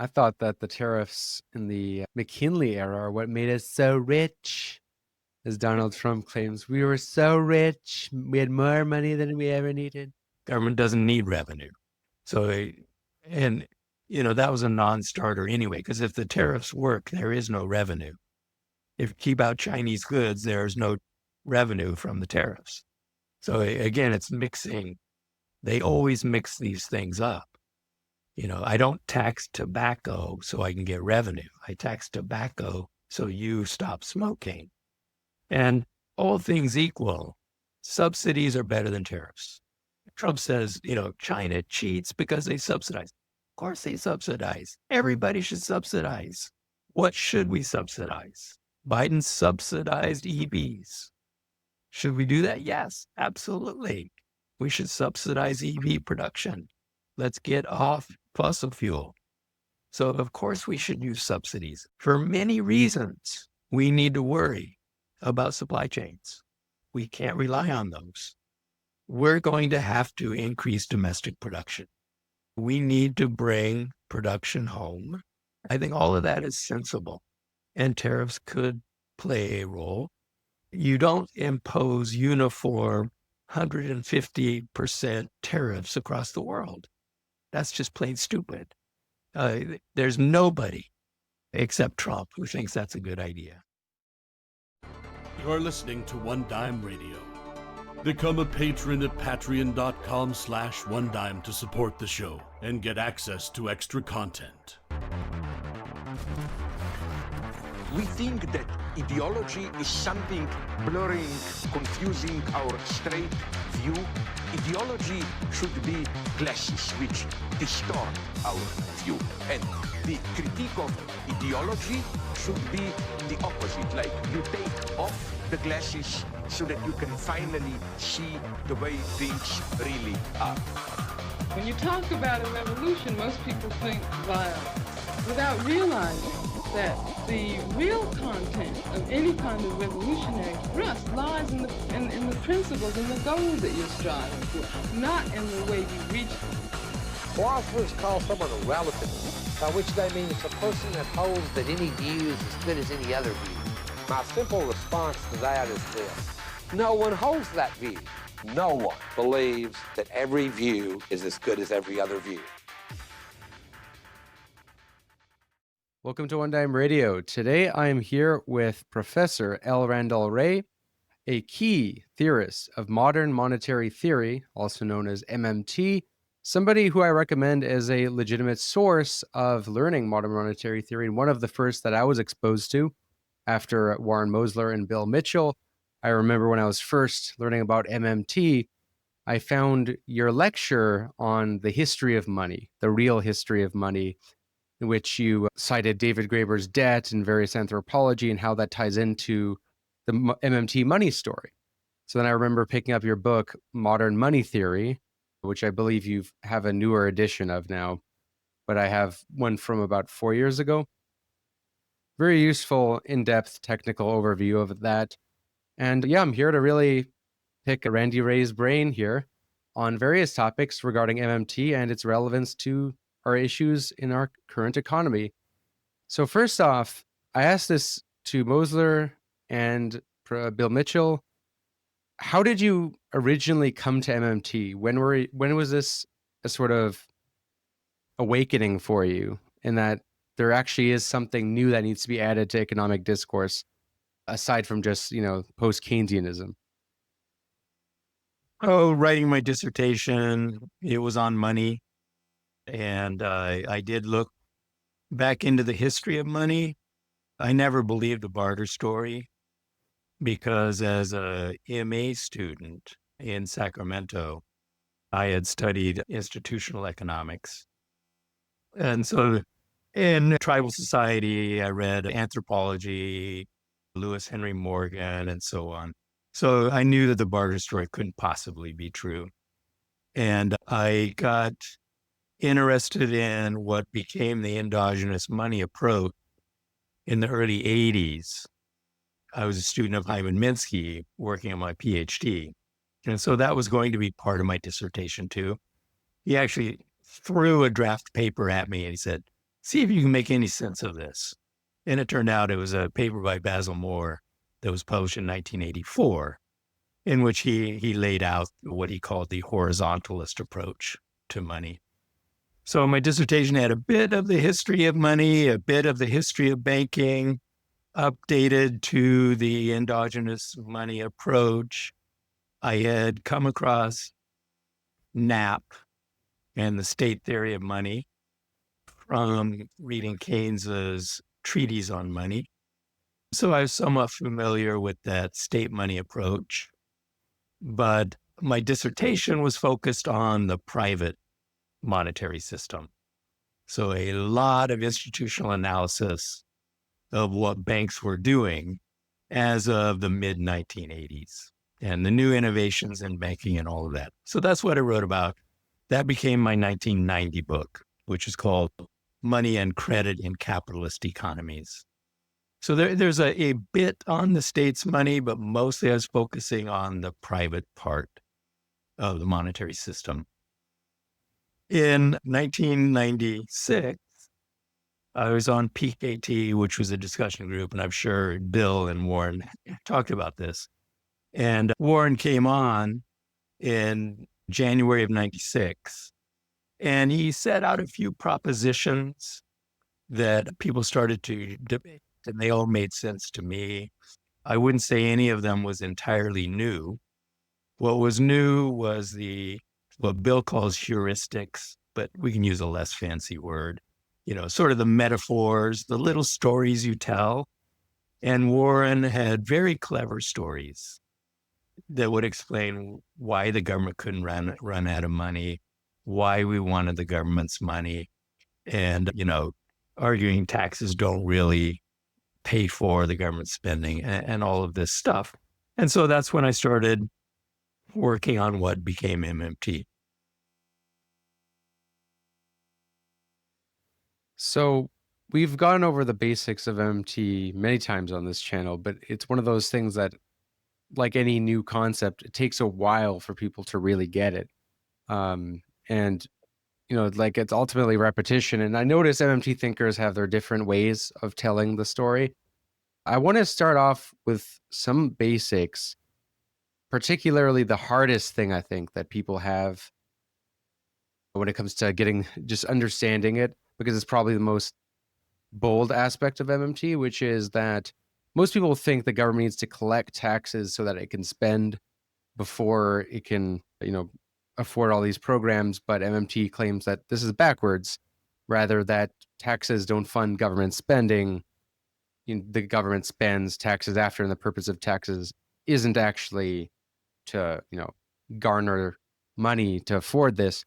I thought that the tariffs in the McKinley era are what made us so rich. As Donald Trump claims, we were so rich. We had more money than we ever needed. Government doesn't need revenue. And that was a non-starter anyway, because if the tariffs work, there is no revenue. If you keep out Chinese goods, there's no revenue from the tariffs. So again, it's mixing. They always mix these things up. I don't tax tobacco so I can get revenue. I tax tobacco so you stop smoking. And all things equal, subsidies are better than tariffs. Trump says, China cheats because they subsidize. Of course they subsidize. Everybody should subsidize. What should we subsidize? Biden subsidized EVs. Should we do that? Yes, absolutely. We should subsidize EV production. Let's get off fossil fuel. So of course we should use subsidies. For many reasons, we need to worry about supply chains. We can't rely on those. We're going to have to increase domestic production. We need to bring production home. I think all of that is sensible, and tariffs could play a role. You don't impose uniform 150% tariffs across the world. That's just plain stupid. There's nobody except Trump who thinks that's a good idea. You're listening to One Dime Radio. Become a patron at patreon.com/onedime to support the show and get access to extra content. We think that ideology is something blurring, confusing our straight view. Ideology should be glasses which distort our view. And the critique of ideology should be the opposite. Like you take off the glasses so that you can finally see the way things really are. When you talk about a revolution, most people think violence without realizing that the real content of any kind of revolutionary thrust lies in the principles and the goals that you're striving for, not in the way you reach them. Philosophers call someone a relativist, by which they mean it's a person that holds that any view is as good as any other view. My simple response to that is this: no one holds that view. No one believes that every view is as good as every other view. Welcome to One Dime Radio. Today I am here with Professor L. Randall Wray, a key theorist of modern monetary theory, also known as MMT, somebody who I recommend as a legitimate source of learning modern monetary theory, and one of the first that I was exposed to after Warren Mosler and Bill Mitchell. I remember when I was first learning about MMT, I found your lecture on the history of money, the real history of money, in which you cited David Graeber's debt and various anthropology and how that ties into the MMT money story. So then I remember picking up your book, Modern Money Theory, which I believe you have a newer edition of now, but I have one from about 4 years ago. Very useful, in-depth technical overview of that. And yeah, I'm here to really pick Randy Wray's brain here on various topics regarding MMT and its relevance to our issues in our current economy. So first off, I asked this to Mosler and Bill Mitchell. How did you originally come to MMT? When was this a sort of awakening for you in that there actually is something new that needs to be added to economic discourse aside from just, post-Keynesianism? Oh, writing my dissertation, it was on money. And I did look back into the history of money. I never believed the barter story because as a MA student in Sacramento, I had studied institutional economics. And so in tribal society, I read anthropology, Lewis Henry Morgan, and so on. So I knew that the barter story couldn't possibly be true. And I got interested in what became the endogenous money approach in the early 80s. I was a student of Hyman Minsky working on my PhD. And so that was going to be part of my dissertation too. He actually threw a draft paper at me and he said, see if you can make any sense of this. And it turned out it was a paper by Basil Moore that was published in 1984, in which he laid out what he called the horizontalist approach to money. So my dissertation had a bit of the history of money, a bit of the history of banking, updated to the endogenous money approach. I had come across Knapp and the state theory of money from reading Keynes's treatise on money. So I was somewhat familiar with that state money approach, but my dissertation was focused on the private monetary system. So a lot of institutional analysis of what banks were doing as of the mid-1980s and the new innovations in banking and all of that. So that's what I wrote about. That became my 1990 book, which is called Money and Credit in Capitalist Economies. So there's a bit on the state's money, but mostly I was focusing on the private part of the monetary system. In 1996, I was on PKT, which was a discussion group, and I'm sure Bill and Warren talked about this. And Warren came on in January of 96, and he set out a few propositions that people started to debate, and they all made sense to me. I wouldn't say any of them was entirely new. What was new was what Bill calls heuristics, but we can use a less fancy word, sort of the metaphors, the little stories you tell. And Warren had very clever stories that would explain why the government couldn't run out of money, why we wanted the government's money, and, arguing taxes don't really pay for the government spending and all of this stuff. And so that's when I started working on what became MMT. So we've gone over the basics of MMT many times on this channel, but it's one of those things that, like any new concept, it takes a while for people to really get it. And, it's ultimately repetition. And I notice MMT thinkers have their different ways of telling the story. I want to start off with some basics, particularly the hardest thing I think that people have when it comes to just understanding it, because it's probably the most bold aspect of MMT, which is that most people think the government needs to collect taxes so that it can spend before it can, afford all these programs. But MMT claims that this is backwards, rather that taxes don't fund government spending. The government spends taxes after, and the purpose of taxes isn't actually to, garner money to afford this.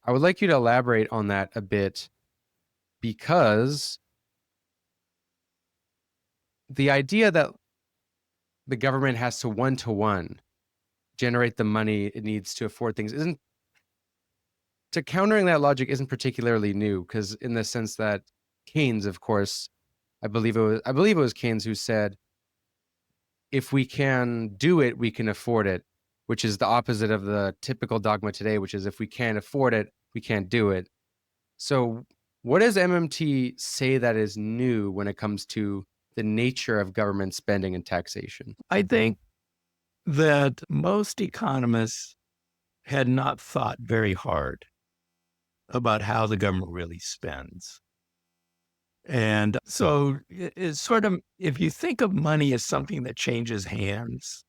I would like you to elaborate on that a bit, because the idea that the government has to one-to-one generate the money it needs to afford things countering that logic isn't particularly new, because in the sense that Keynes, of course, I believe it was Keynes who said, if we can do it, we can afford it, which is the opposite of the typical dogma today, which is if we can't afford it, we can't do it. So what does MMT say that is new when it comes to the nature of government spending and taxation? I think that most economists had not thought very hard about how the government really spends. And so it's sort of, if you think of money as something that changes hands,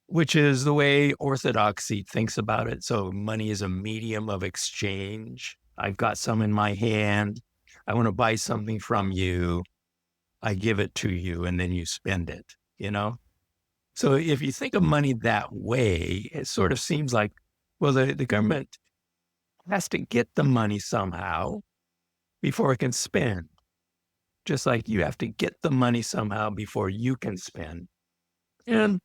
which is the way orthodoxy thinks about it. So money is a medium of exchange. I've got some in my hand. I want to buy something from you. I give it to you, and then you spend it, So if you think of money that way, it sort of seems like, well, the government has to get the money somehow before it can spend. Just like you have to get the money somehow before you can spend. And,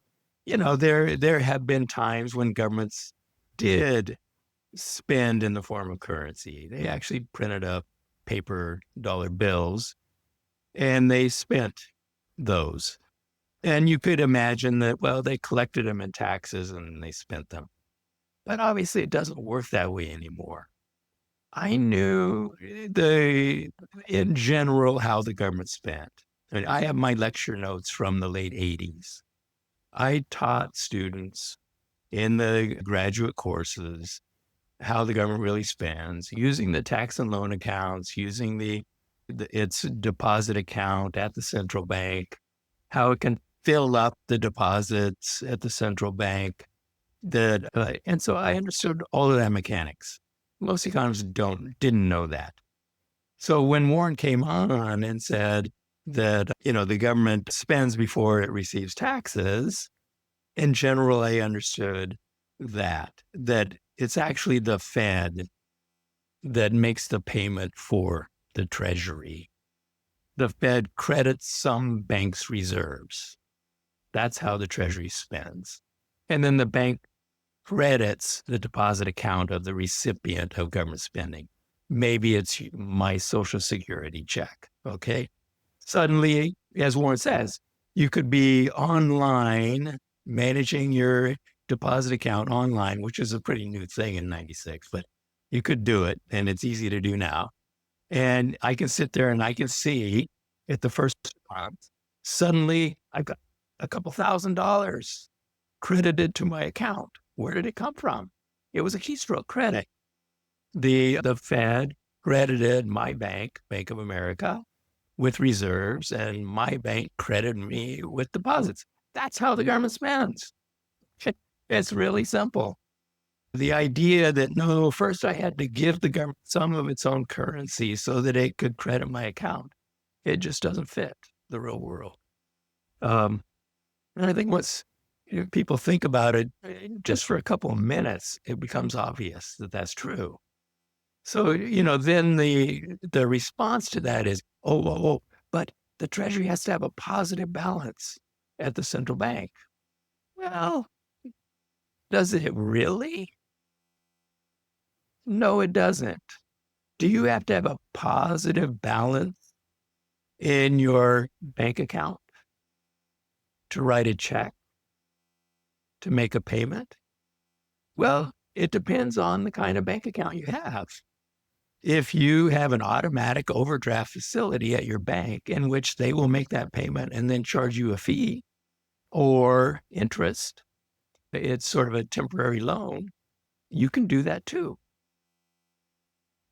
there have been times when governments did spend in the form of currency. They actually printed up paper dollar bills, and they spent those. And you could imagine that, well, they collected them in taxes and they spent them. But obviously it doesn't work that way anymore. I knew in general, how the government spent. And I have my lecture notes from the late 80s. I taught students in the graduate courses how the government really spends, using the tax and loan accounts, using its deposit account at the central bank, how it can fill up the deposits at the central bank. And so I understood all of that mechanics. Most economists didn't know that. So when Warren came on and said that, the government spends before it receives taxes, in general, I understood that it's actually the Fed that makes the payment for the Treasury. The Fed credits some bank's reserves. That's how the Treasury spends. And then the bank credits the deposit account of the recipient of government spending. Maybe it's my Social Security check, okay? Suddenly, as Warren says, you could be online managing your deposit account online, which is a pretty new thing in 96, but you could do it, and it's easy to do now. And I can sit there and I can see at the first month, suddenly I've got a couple $1,000 credited to my account. Where did it come from? It was a keystroke credit. The Fed credited my bank, Bank of America, with reserves, and my bank credited me with deposits. That's how the government spends. It's really simple. The idea that, no, first I had to give the government some of its own currency so that it could credit my account, it just doesn't fit the real world. And I think once people think about it, just for a couple of minutes, it becomes obvious that that's true. So, then the response to that is, but the Treasury has to have a positive balance at the central bank. Well, does it really? No, it doesn't. Do you have to have a positive balance in your bank account to write a check, to make a payment? Well, it depends on the kind of bank account you have. If you have an automatic overdraft facility at your bank in which they will make that payment and then charge you a fee or interest, it's sort of a temporary loan, you can do that too.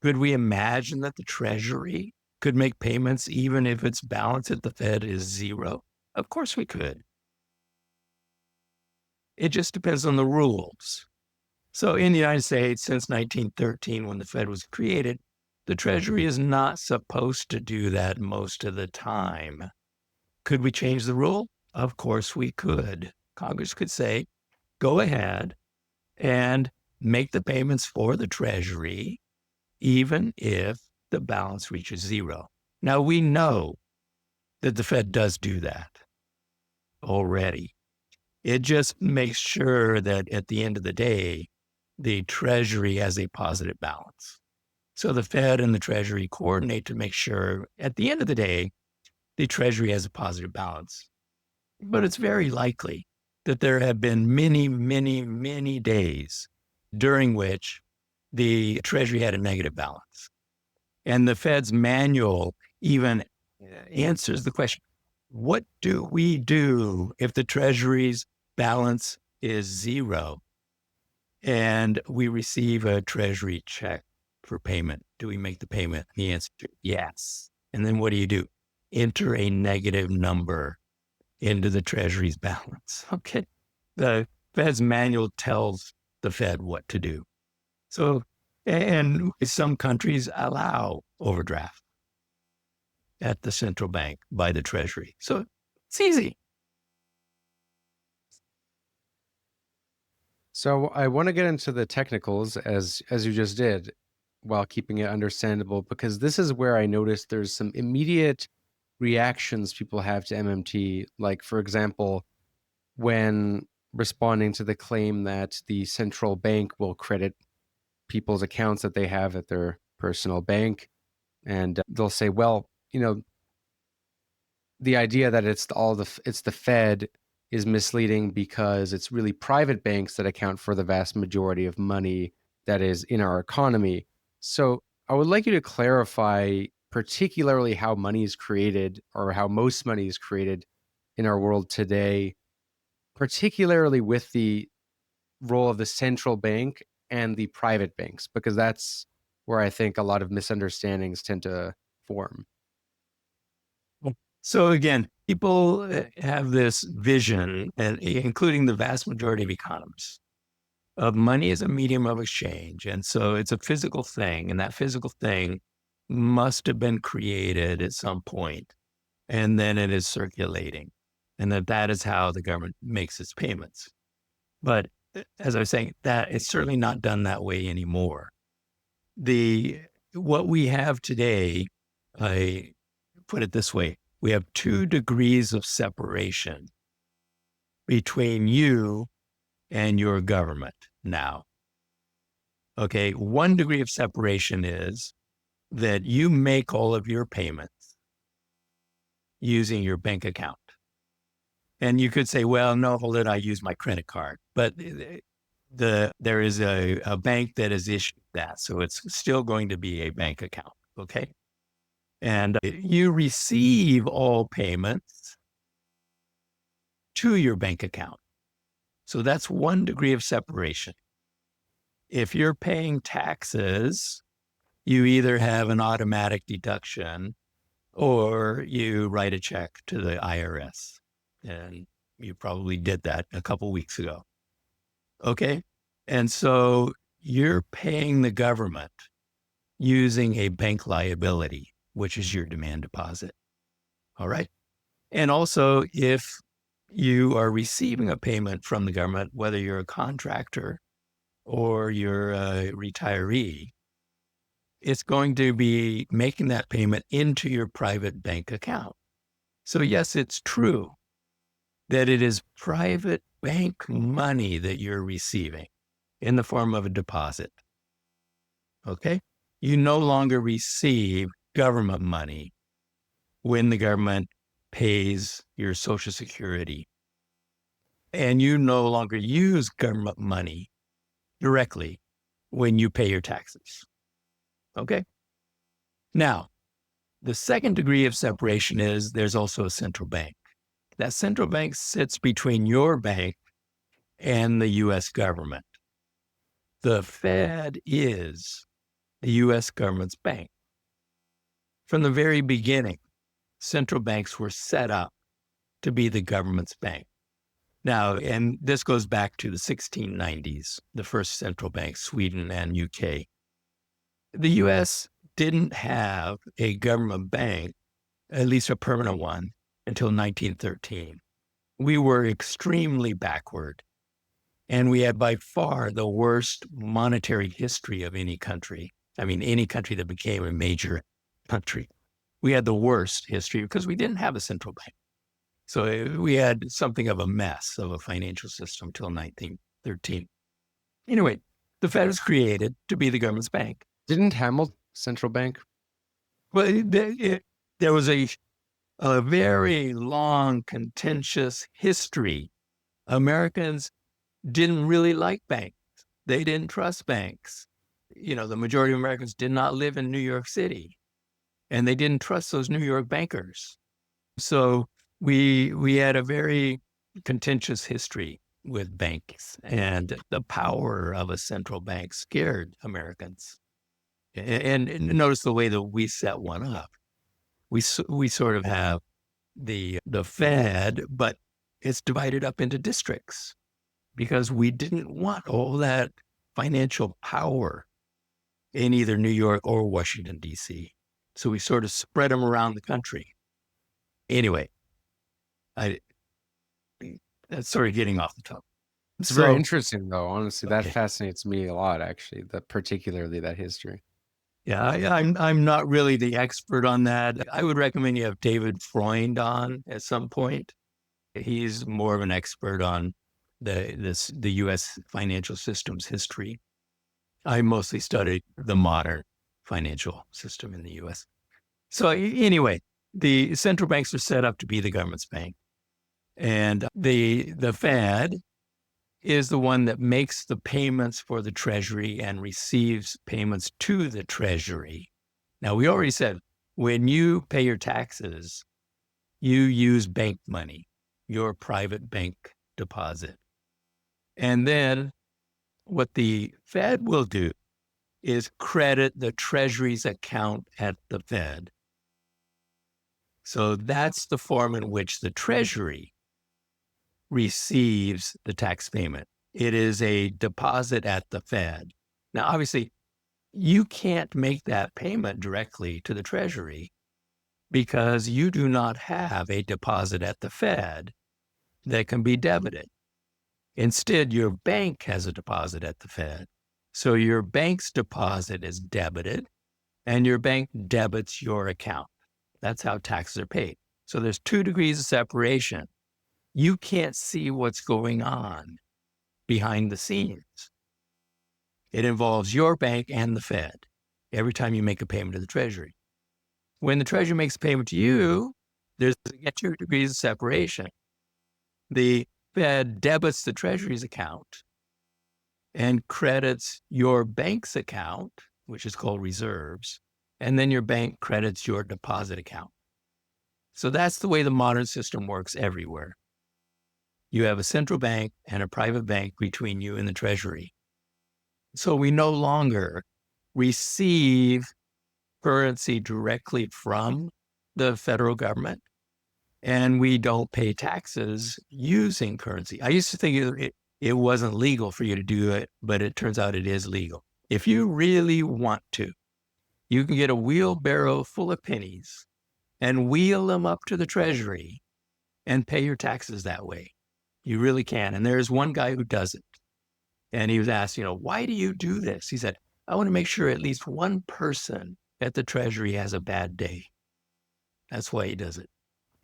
Could we imagine that the Treasury could make payments even if its balance at the Fed is zero? Of course we could. It just depends on the rules. So in the United States, since 1913, when the Fed was created, the Treasury is not supposed to do that most of the time. Could we change the rule? Of course we could. Congress could say, go ahead and make the payments for the Treasury, even if the balance reaches zero. Now, we know that the Fed does do that already. It just makes sure that at the end of the day, the Treasury has a positive balance. So the Fed and the Treasury coordinate to make sure at the end of the day, the Treasury has a positive balance. But it's very likely that there have been many, many, many days during which the Treasury had a negative balance. And the Fed's manual even answers the question, what do we do if the Treasury's balance is zero and we receive a Treasury check for payment? Do we make the payment? The answer, yes. And then what do? Enter a negative number into the Treasury's balance. Okay. The Fed's manual tells the Fed what to do. So, and some countries allow overdraft at the central bank by the Treasury. So it's easy. So I want to get into the technicals as you just did, while keeping it understandable, because this is where I noticed there's some immediate reactions people have to MMT. Like, for example, when responding to the claim that the central bank will credit people's accounts that they have at their personal bank, and they'll say, well, the idea that it's the Fed is misleading because it's really private banks that account for the vast majority of money that is in our economy. So I would like you to clarify particularly how money is created, or how most money is created in our world today, particularly with the role of the central bank and the private banks, because that's where I think a lot of misunderstandings tend to form. So again, people have this vision, and including the vast majority of economists, of money as a medium of exchange. And so it's a physical thing, and that physical thing must have been created at some point, and then it is circulating, and that is how the government makes its payments. But as I was saying, that it's certainly not done that way anymore. What we have today, I put it this way, we have 2 degrees of separation between you and your government now. Okay, 1 degree of separation is that you make all of your payments using your bank account. And you could say, well, no, hold it, I use my credit card. But there is a bank that has issued that, so it's still going to be a bank account, okay? And you receive all payments to your bank account. So that's 1 degree of separation. If you're paying taxes, you either have an automatic deduction or you write a check to the IRS. And you probably did that a couple weeks ago. Okay. And so you're paying the government using a bank liability, which is your demand deposit. All right. And also, if you are receiving a payment from the government, whether you're a contractor or you're a retiree, it's going to be making that payment into your private bank account. So yes, it's true that it is private bank money that you're receiving in the form of a deposit. Okay? You no longer receive government money when the government pays your Social Security. And you no longer use government money directly when you pay your taxes. Okay? Now, the 2nd degree of separation is there's also a central bank. That central bank sits between your bank and the U.S. government. The Fed is the U.S. government's bank. From the very beginning, central banks were set up to be the government's bank. Now, and this goes back to the 1690s, the first central banks, Sweden and UK. The U.S. didn't have a government bank, at least a permanent one, until 1913. We were extremely backward, and we had by far the worst monetary history of any country. I mean, any country that became a major country. We had the worst history because we didn't have a central bank. So we had something of a mess of a financial system until 1913. Anyway, the Fed was created to be the government's bank. Didn't Hamilton central bank? Well, there was a very long, contentious history. Americans didn't really like banks. They didn't trust banks. You know, the majority of Americans did not live in New York City, and they didn't trust those New York bankers. So we had a very contentious history with banks, and the power of a central bank scared Americans. And notice the way that we set one up. We sort of have the Fed, but it's divided up into districts because we didn't want all that financial power in either New York or Washington, D.C. So we sort of spread them around the country. Anyway, that's sort of getting off the top. It's very interesting, though. Honestly, that fascinates me a lot, actually, particularly that history. Yeah, I'm not really the expert on that. I would recommend you have David Freund on at some point. He's more of an expert on the U.S. financial system's history. I mostly studied the modern financial system in the U.S. So anyway, the central banks are set up to be the government's bank. And the Fed is the one that makes the payments for the Treasury and receives payments to the Treasury. Now, we already said when you pay your taxes, you use bank money, your private bank deposit. And then what the Fed will do is credit the Treasury's account at the Fed. So that's the form in which the Treasury receives the tax payment. It is a deposit at the Fed. Now, obviously, you can't make that payment directly to the Treasury because you do not have a deposit at the Fed that can be debited. Instead, your bank has a deposit at the Fed. So your bank's deposit is debited and your bank debits your account. That's how taxes are paid. So there's 2 degrees of separation. You can't see what's going on behind the scenes. It involves your bank and the Fed every time you make a payment to the Treasury. When the Treasury makes a payment to you, there's 2 degrees of separation. The Fed debits the Treasury's account and credits your bank's account, which is called reserves, and then your bank credits your deposit account. So that's the way the modern system works everywhere. You have a central bank and a private bank between you and the Treasury. So we no longer receive currency directly from the federal government, and we don't pay taxes using currency. I used to think it wasn't legal for you to do it, but it turns out it is legal. If you really want to, you can get a wheelbarrow full of pennies and wheel them up to the Treasury and pay your taxes that way. You really can. And there's one guy who does it. And he was asked, why do you do this? He said, I want to make sure at least one person at the Treasury has a bad day. That's why he does it.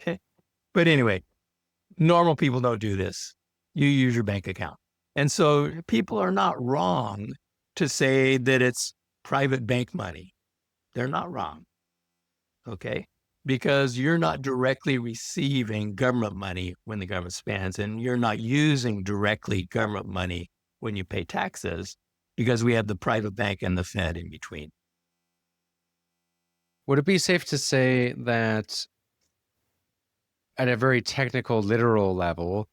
Okay. But anyway, normal people don't do this. You use your bank account. And so people are not wrong to say that it's private bank money. They're not wrong. Okay. Because you're not directly receiving government money when the government spends, and you're not using directly government money when you pay taxes, because we have the private bank and the Fed in between. Would it be safe to say that at a very technical, literal level,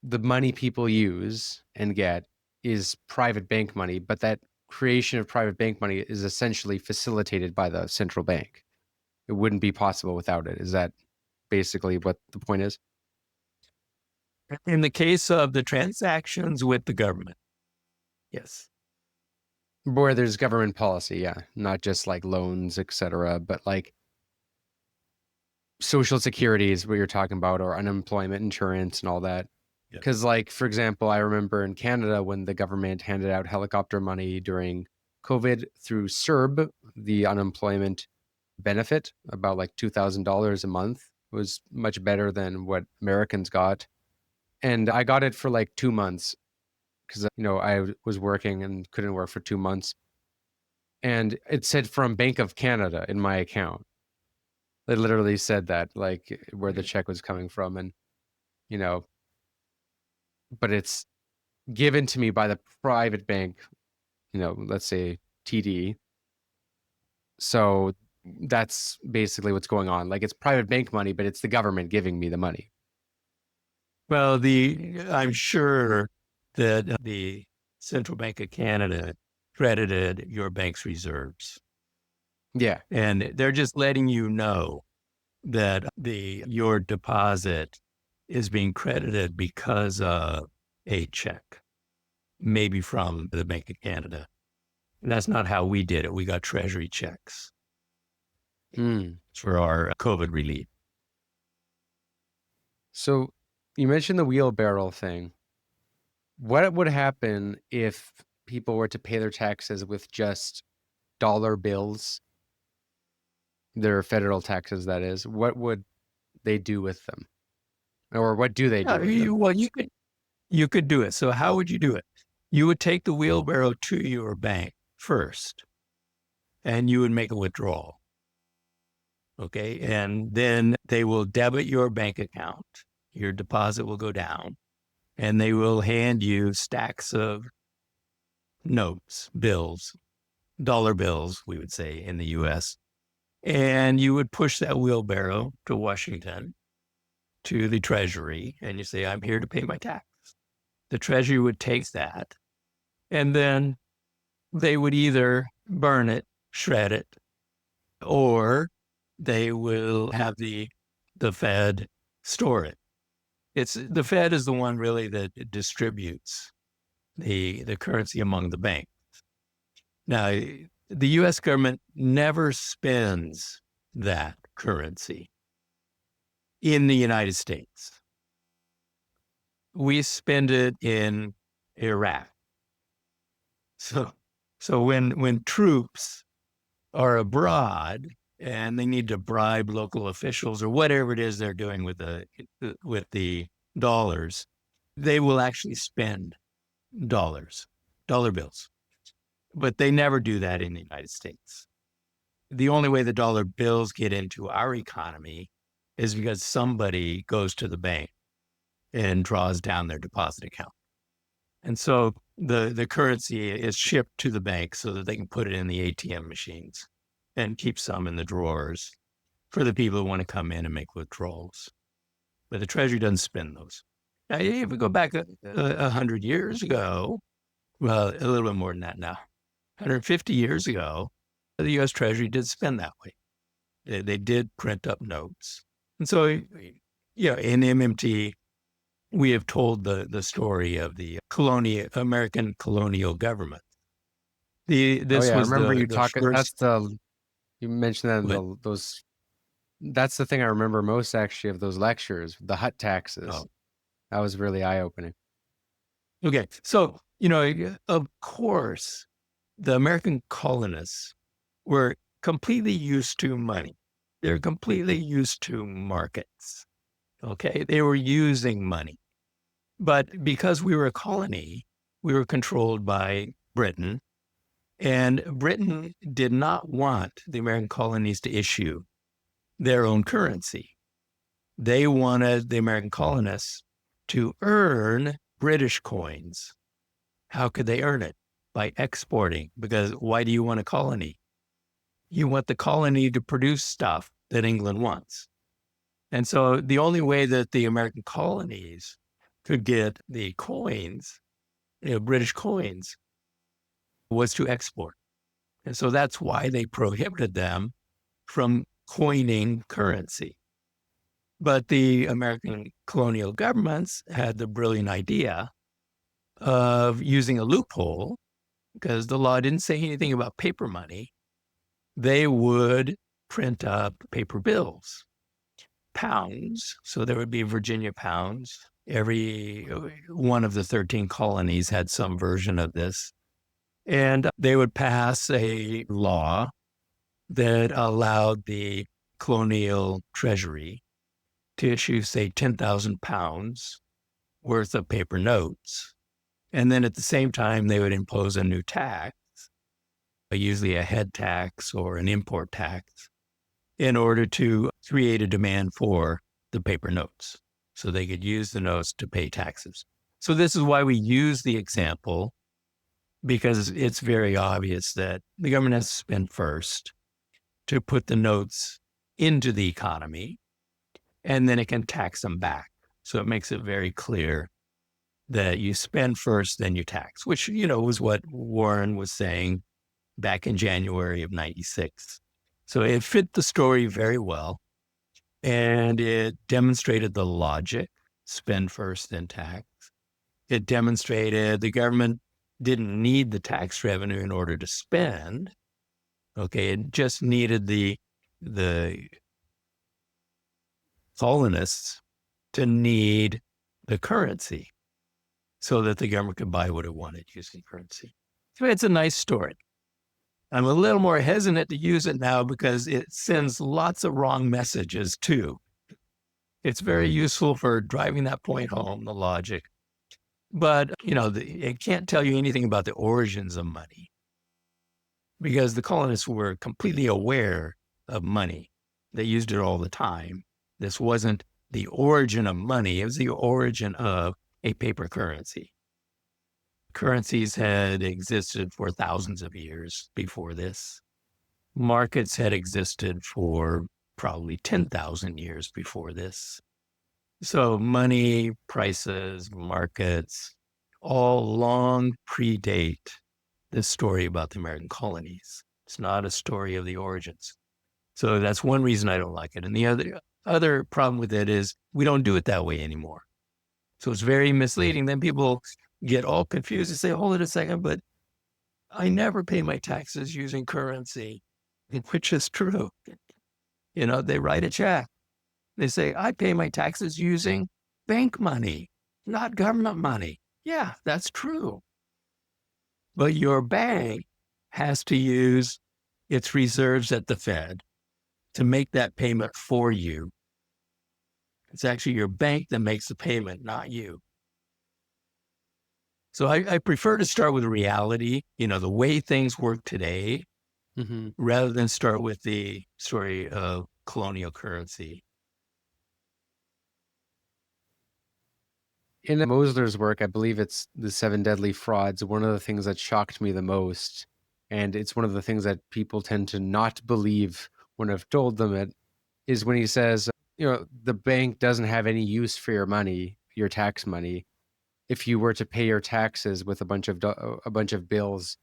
the money people use and get is private bank money, but that creation of private bank money is essentially facilitated by the central bank? It wouldn't be possible without it. Is that basically what the point is? In the case of the transactions with the government, yes. Where there's government policy, yeah. Not just like loans, etc., but like social security is what you're talking about, or unemployment insurance and all that. Because like, for example, I remember in Canada when the government handed out helicopter money during COVID through CERB, the unemployment benefit, about like $2,000 a month. It was much better than what Americans got. And I got it for like 2 months because, I was working and couldn't work for 2 months. And it said from Bank of Canada in my account. It literally said that, like where the check was coming from. And, but it's given to me by the private bank, let's say TD. So that's basically what's going on. Like it's private bank money, but it's the government giving me the money. Well, I'm sure that the Central Bank of Canada credited your bank's reserves. Yeah. And they're just letting you know that your deposit is being credited because of a check, maybe from the Bank of Canada. And that's not how we did it. We got Treasury checks for our COVID relief. So you mentioned the wheelbarrow thing. What would happen if people were to pay their taxes with just dollar bills? Their federal taxes, that is. What would they do with them? Or what do they do with them? Well, you could do it. So how would you do it? You would take the wheelbarrow to your bank first, and you would make a withdrawal. Okay. And then they will debit your bank account. Your deposit will go down. and they will hand you stacks of notes, bills, dollar bills, we would say in the US. And you would push that wheelbarrow to Washington, to the Treasury, and you say, I'm here to pay my tax. The Treasury would take that, and then they would either burn it, shred it, or they will have the Fed store it. The Fed is the one really that distributes the currency among the banks. Now, the U.S. government never spends that currency in the United States. We spend it in Iraq. So when troops are abroad and they need to bribe local officials or whatever it is they're doing with the dollars, they will actually spend dollar bills. But they never do that in the United States. The only way the dollar bills get into our economy is because somebody goes to the bank and draws down their deposit account. And so the currency is shipped to the bank so that they can put it in the ATM machines and keep some in the drawers for the people who want to come in and make withdrawals. But the Treasury doesn't spend those. Now, if we go back 100 years ago, well, a little bit more than that now, 150 years ago, the U.S. Treasury did spend that way. They did print up notes. And so, in MMT, we have told the story of the American colonial government. I remember you talking. You mentioned that those. That's the thing I remember most actually of those lectures, the hut taxes. Oh. That was really eye-opening. Okay, so of course, the American colonists were completely used to money. They're completely used to markets. Okay, they were using money. But because we were a colony, we were controlled by Britain, and Britain did not want the American colonies to issue their own currency. They wanted the American colonists to earn British coins. How could they earn it? By exporting. Because why do you want a colony? You want the colony to produce stuff that England wants. And so the only way that the American colonies could get the coins, British coins, was to export. And so that's why they prohibited them from coining currency. But the American colonial governments had the brilliant idea of using a loophole, because the law didn't say anything about paper money. They would print up paper bills, pounds. So there would be Virginia pounds. Every one of the 13 colonies had some version of this. And they would pass a law that allowed the colonial treasury to issue, say, 10,000 pounds worth of paper notes. And then at the same time, they would impose a new tax, usually a head tax or an import tax, in order to create a demand for the paper notes so they could use the notes to pay taxes. So this is why we use the example, because it's very obvious that the government has to spend first to put the notes into the economy, and then it can tax them back. So it makes it very clear that you spend first, then you tax, which, was what Warren was saying back in January of 96. So it fit the story very well, and it demonstrated the logic, spend first, then tax. It demonstrated the government didn't need the tax revenue in order to spend. Okay, it just needed the colonists to need the currency so that the government could buy what it wanted using currency. So it's a nice story. I'm a little more hesitant to use it now because it sends lots of wrong messages too. It's very useful for driving that point home, the logic. But, it can't tell you anything about the origins of money, because the colonists were completely aware of money. They used it all the time. This wasn't the origin of money. It was the origin of a paper currency. Currencies had existed for thousands of years before this. Markets had existed for probably 10,000 years before this. So money, prices, markets, all long predate this story about the American colonies. It's not a story of the origins. So that's one reason I don't like it. And the other problem with it is we don't do it that way anymore. So it's very misleading. Then people get all confused and say, hold it a second, but I never pay my taxes using currency, which is true. They write a check. They say, I pay my taxes using bank money, not government money. Yeah, that's true. But your bank has to use its reserves at the Fed to make that payment for you. It's actually your bank that makes the payment, not you. So I prefer to start with reality, the way things work today, rather than start with the story of colonial currency. In Mosler's work, I believe it's The Seven Deadly Frauds, one of the things that shocked me the most, and it's one of the things that people tend to not believe when I've told them it, is when he says, the bank doesn't have any use for your money, your tax money. If you were to pay your taxes with a bunch of bills,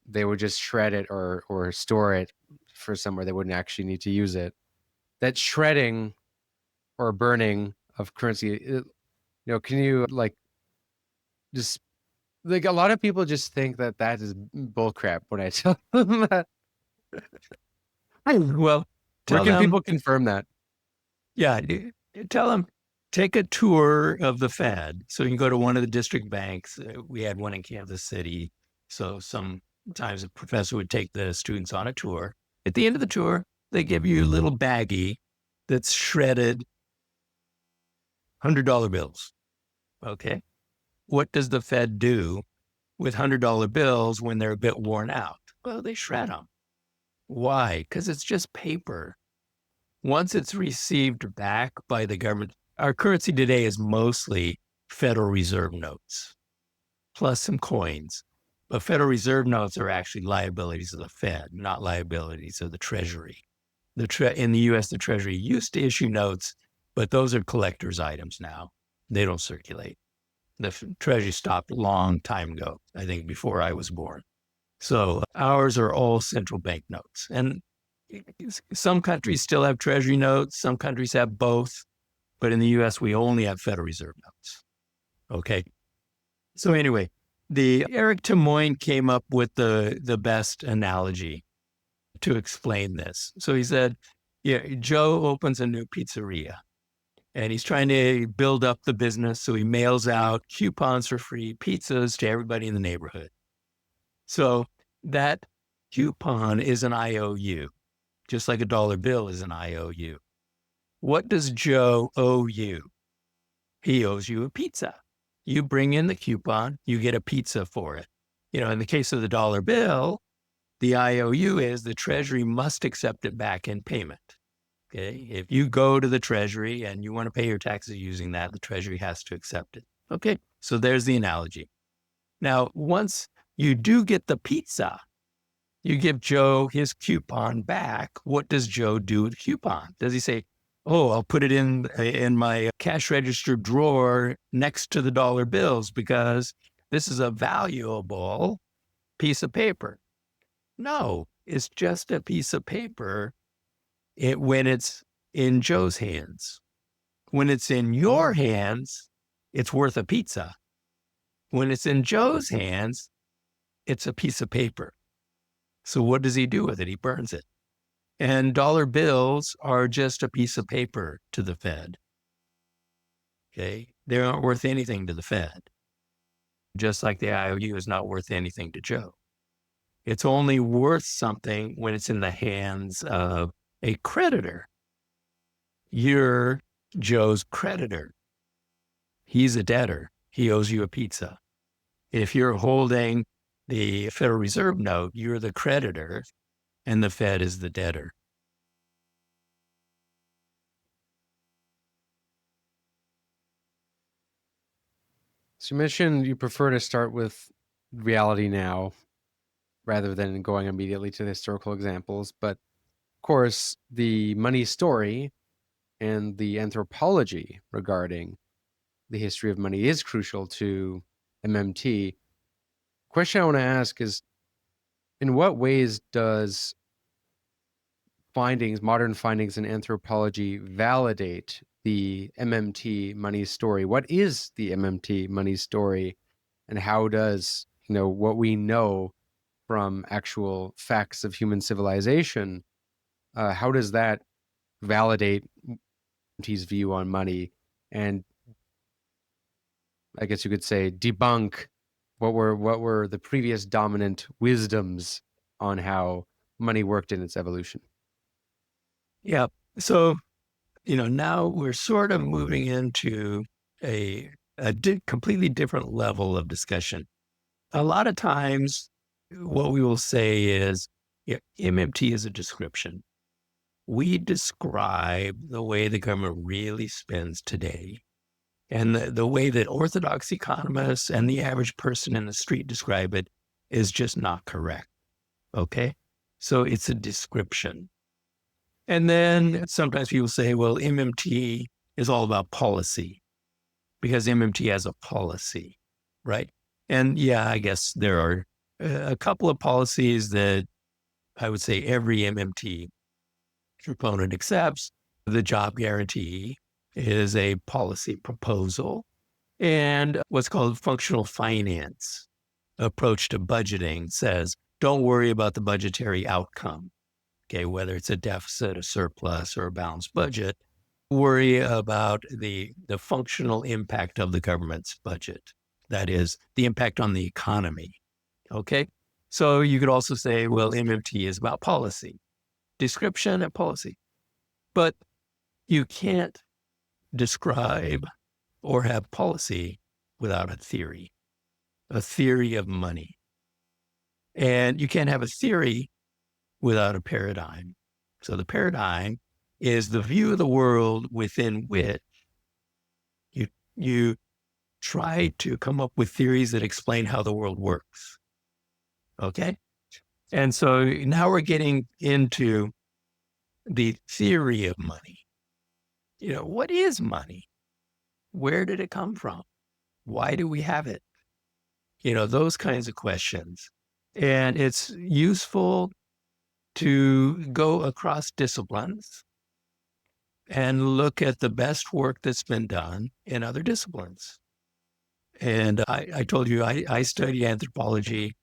they would just shred it or store it for somewhere they wouldn't actually need to use it. That shredding or burning of currency, can you just a lot of people just think that is bullcrap when I tell them that. Well, where can people confirm that? Yeah, tell them, take a tour of the Fed. So you can go to one of the district banks. We had one in Kansas City. So sometimes a professor would take the students on a tour. At the end of the tour, they give you a little baggie that's shredded $100 bills. Okay. What does the Fed do with $100 bills when they're a bit worn out? Well, they shred them. Why? Because it's just paper. Once it's received back by the government, our currency today is mostly Federal Reserve notes, plus some coins. But Federal Reserve notes are actually liabilities of the Fed, not liabilities of the Treasury. In the U.S., the Treasury used to issue notes, but those are collector's items now. They don't circulate. The Treasury stopped a long time ago, I think before I was born. So ours are all central bank notes. And some countries still have Treasury notes. Some countries have both. But in the U.S., we only have Federal Reserve notes. Okay. So anyway, Eric Timoin came up with the best analogy to explain this. So he said, Joe opens a new pizzeria. And he's trying to build up the business. So he mails out coupons for free pizzas to everybody in the neighborhood. So that coupon is an IOU, just like a dollar bill is an IOU. What does Joe owe you? He owes you a pizza. You bring in the coupon, you get a pizza for it. In the case of the dollar bill, the IOU is the Treasury must accept it back in payment. Okay, if you go to the Treasury and you want to pay your taxes using that, the Treasury has to accept it. Okay, so there's the analogy. Now, once you do get the pizza, you give Joe his coupon back. What does Joe do with the coupon? Does he say, oh, I'll put it in my cash register drawer next to the dollar bills because this is a valuable piece of paper? No, it's just a piece of paper when it's in Joe's hands. When it's in your hands, it's worth a pizza. When it's in Joe's hands, it's a piece of paper. So what does he do with it? He burns it. And dollar bills are just a piece of paper to the Fed. Okay? They aren't worth anything to the Fed. Just like the IOU is not worth anything to Joe. It's only worth something when it's in the hands of a creditor. You're Joe's creditor. He's a debtor. He owes you a pizza. If you're holding the Federal Reserve note, you're the creditor and the Fed is the debtor. So you mentioned you prefer to start with reality now rather than going immediately to the historical examples. But of course, the money story and the anthropology regarding the history of money is crucial to MMT. Question I want to ask is, in what ways does modern findings in anthropology validate the MMT money story? What is the MMT money story, and how does, what we know from actual facts of human civilization, how does that validate MMT's view on money, and I guess you could say debunk what were the previous dominant wisdoms on how money worked in its evolution? Yeah. So, now we're sort of moving into a completely different level of discussion. A lot of times, what we will say is, MMT is a description. We describe the way the government really spends today. And the way that orthodox economists and the average person in the street describe it is just not correct. Okay. So it's a description. And then sometimes people say, well, MMT is all about policy because MMT has a policy, right? And yeah, I guess there are a couple of policies that I would say every MMT proponent accepts. The job guarantee is a policy proposal, and what's called functional finance approach to budgeting says, don't worry about the budgetary outcome. Okay, whether it's a deficit, a surplus, or a balanced budget, worry about the functional impact of the government's budget. That is the impact on the economy. Okay, so you could also say, well, MMT is about policy, description and policy, but you can't describe or have policy without a theory of money. And you can't have a theory without a paradigm. So the paradigm is the view of the world within which you try to come up with theories that explain how the world works. Okay? And so now we're getting into the theory of money. What is money? Where did it come from? Why do we have it? Those kinds of questions. And it's useful to go across disciplines and look at the best work that's been done in other disciplines. And I told you, I study anthropology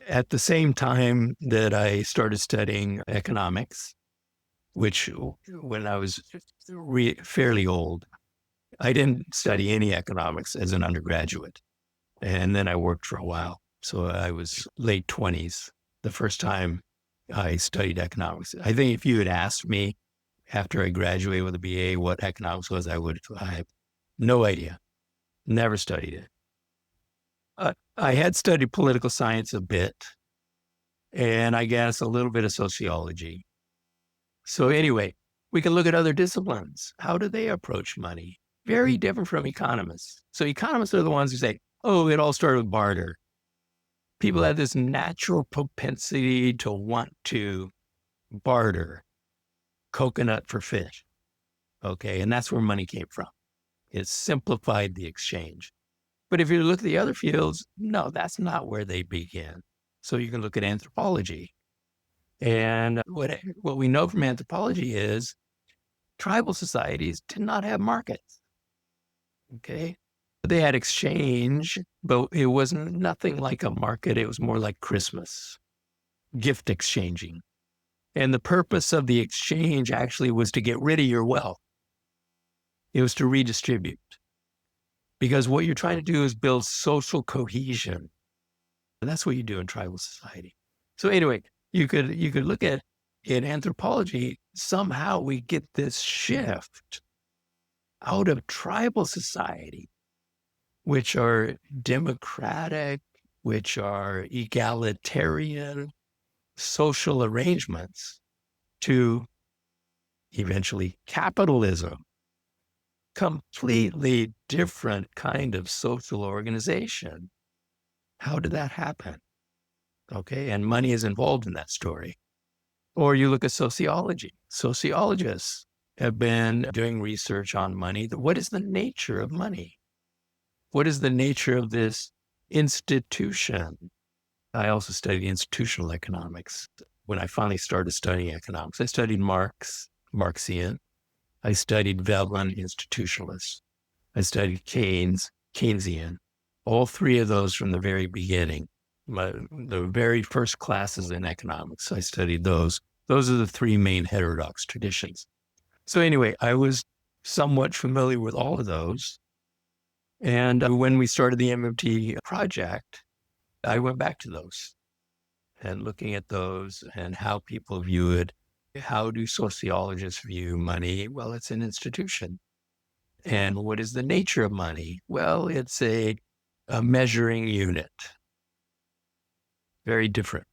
at the same time that I started studying economics, which when I was fairly old, I didn't study any economics as an undergraduate. And then I worked for a while. So I was late 20s the first time I studied economics. I think if you had asked me after I graduated with a BA what economics was, I have no idea. Never studied it. I had studied political science a bit, and I guess a little bit of sociology. So anyway, we can look at other disciplines. How do they approach money? Very different from economists. So economists are the ones who say, oh, it all started with barter. People have this natural propensity to want to barter coconut for fish. Okay, and that's where money came from. It simplified the exchange. But if you look at the other fields, no, that's not where they begin. So you can look at anthropology. And what we know from anthropology is tribal societies did not have markets. Okay. They had exchange, but it was nothing like a market. It was more like Christmas, gift exchanging. And the purpose of the exchange actually was to get rid of your wealth. It was to redistribute. Because what you're trying to do is build social cohesion. And that's what you do in tribal society. So anyway, you could look at in anthropology, somehow we get this shift out of tribal society, which are democratic, which are egalitarian social arrangements, to eventually capitalism, completely different kind of social organization. How did that happen? Okay, and money is involved in that story. Or you look at sociology. Sociologists have been doing research on money. What is the nature of money? What is the nature of this institution? I also studied institutional economics. When I finally started studying economics, I studied Marx, Marxian. I studied Veblen, institutionalist. I studied Keynes, Keynesian. All three of those from the very beginning. The very first classes in economics, I studied those. Those are the three main heterodox traditions. So anyway, I was somewhat familiar with all of those. And when we started the MMT project, I went back to those and looking at those and how people view it. How do sociologists view money? Well, it's an institution. And what is the nature of money? Well, it's a measuring unit. Very different.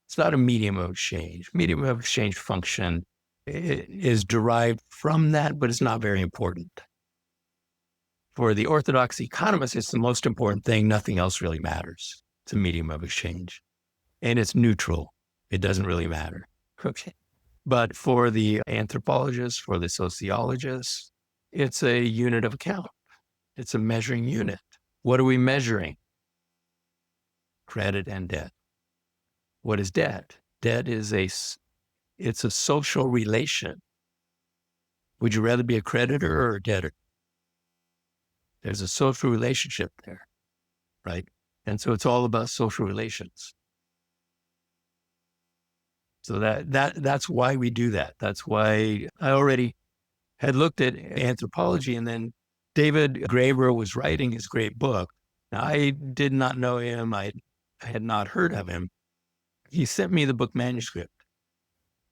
It's not a medium of exchange. Medium of exchange function is derived from that, but it's not very important. For the orthodox economist, it's the most important thing. Nothing else really matters. It's a medium of exchange. And it's neutral. It doesn't really matter. Okay. But for the anthropologists, for the sociologists, it's a unit of account. It's a measuring unit. What are we measuring? Credit and debt. What is debt? Debt is it's a social relation. Would you rather be a creditor or a debtor? There's a social relationship there, right? And so it's all about social relations. So that's why we do that. That's why I already had looked at anthropology, and then David Graeber was writing his great book. Now, I did not know him. I had not heard of him. He sent me the book manuscript.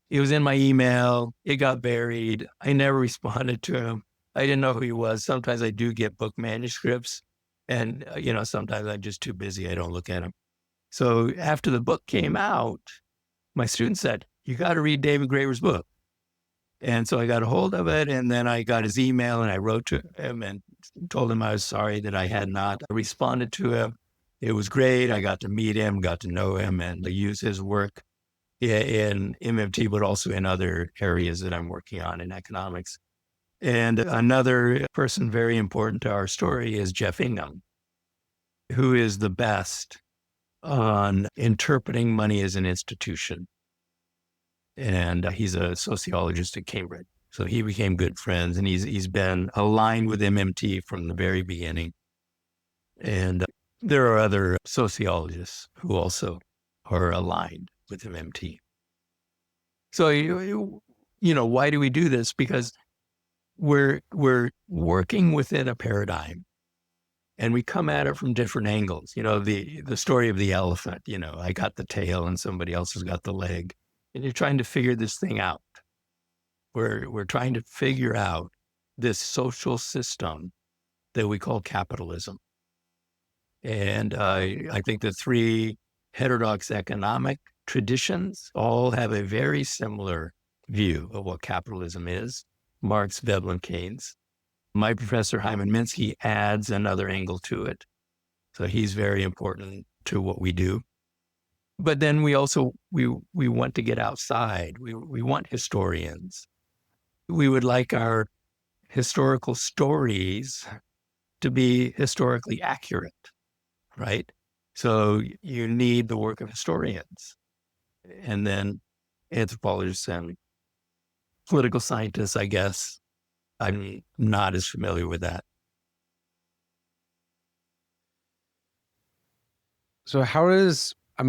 It was in my email. It got buried. I never responded to him. I didn't know who he was. Sometimes I do get book manuscripts, and sometimes I'm just too busy. I don't look at them. So after the book came out, my student said, "You got to read David Graeber's book." And so I got a hold of it, and then I got his email, and I wrote to him and told him I was sorry that I had not responded to him. It was great. I got to meet him, got to know him, and to use his work in MMT, but also in other areas that I'm working on in economics. And another person very important to our story is Jeff Ingham, who is the best on interpreting money as an institution. And he's a sociologist at Cambridge. So he became good friends, and he's been aligned with MMT from the very beginning. And there are other sociologists who also are aligned with MMT. So, why do we do this? Because we're working within a paradigm, and we come at it from different angles. The story of the elephant, I got the tail and somebody else has got the leg. And you're trying to figure this thing out. We're trying to figure out this social system that we call capitalism. And I think the three heterodox economic traditions all have a very similar view of what capitalism is. Marx, Veblen, Keynes. My professor, Hyman Minsky, adds another angle to it. So he's very important to what we do. But then we also, we want to get outside. We want historians. We would like our historical stories to be historically accurate, right? So you need the work of historians. And then anthropologists and political scientists, I guess. I'm not as familiar with that. So how does, I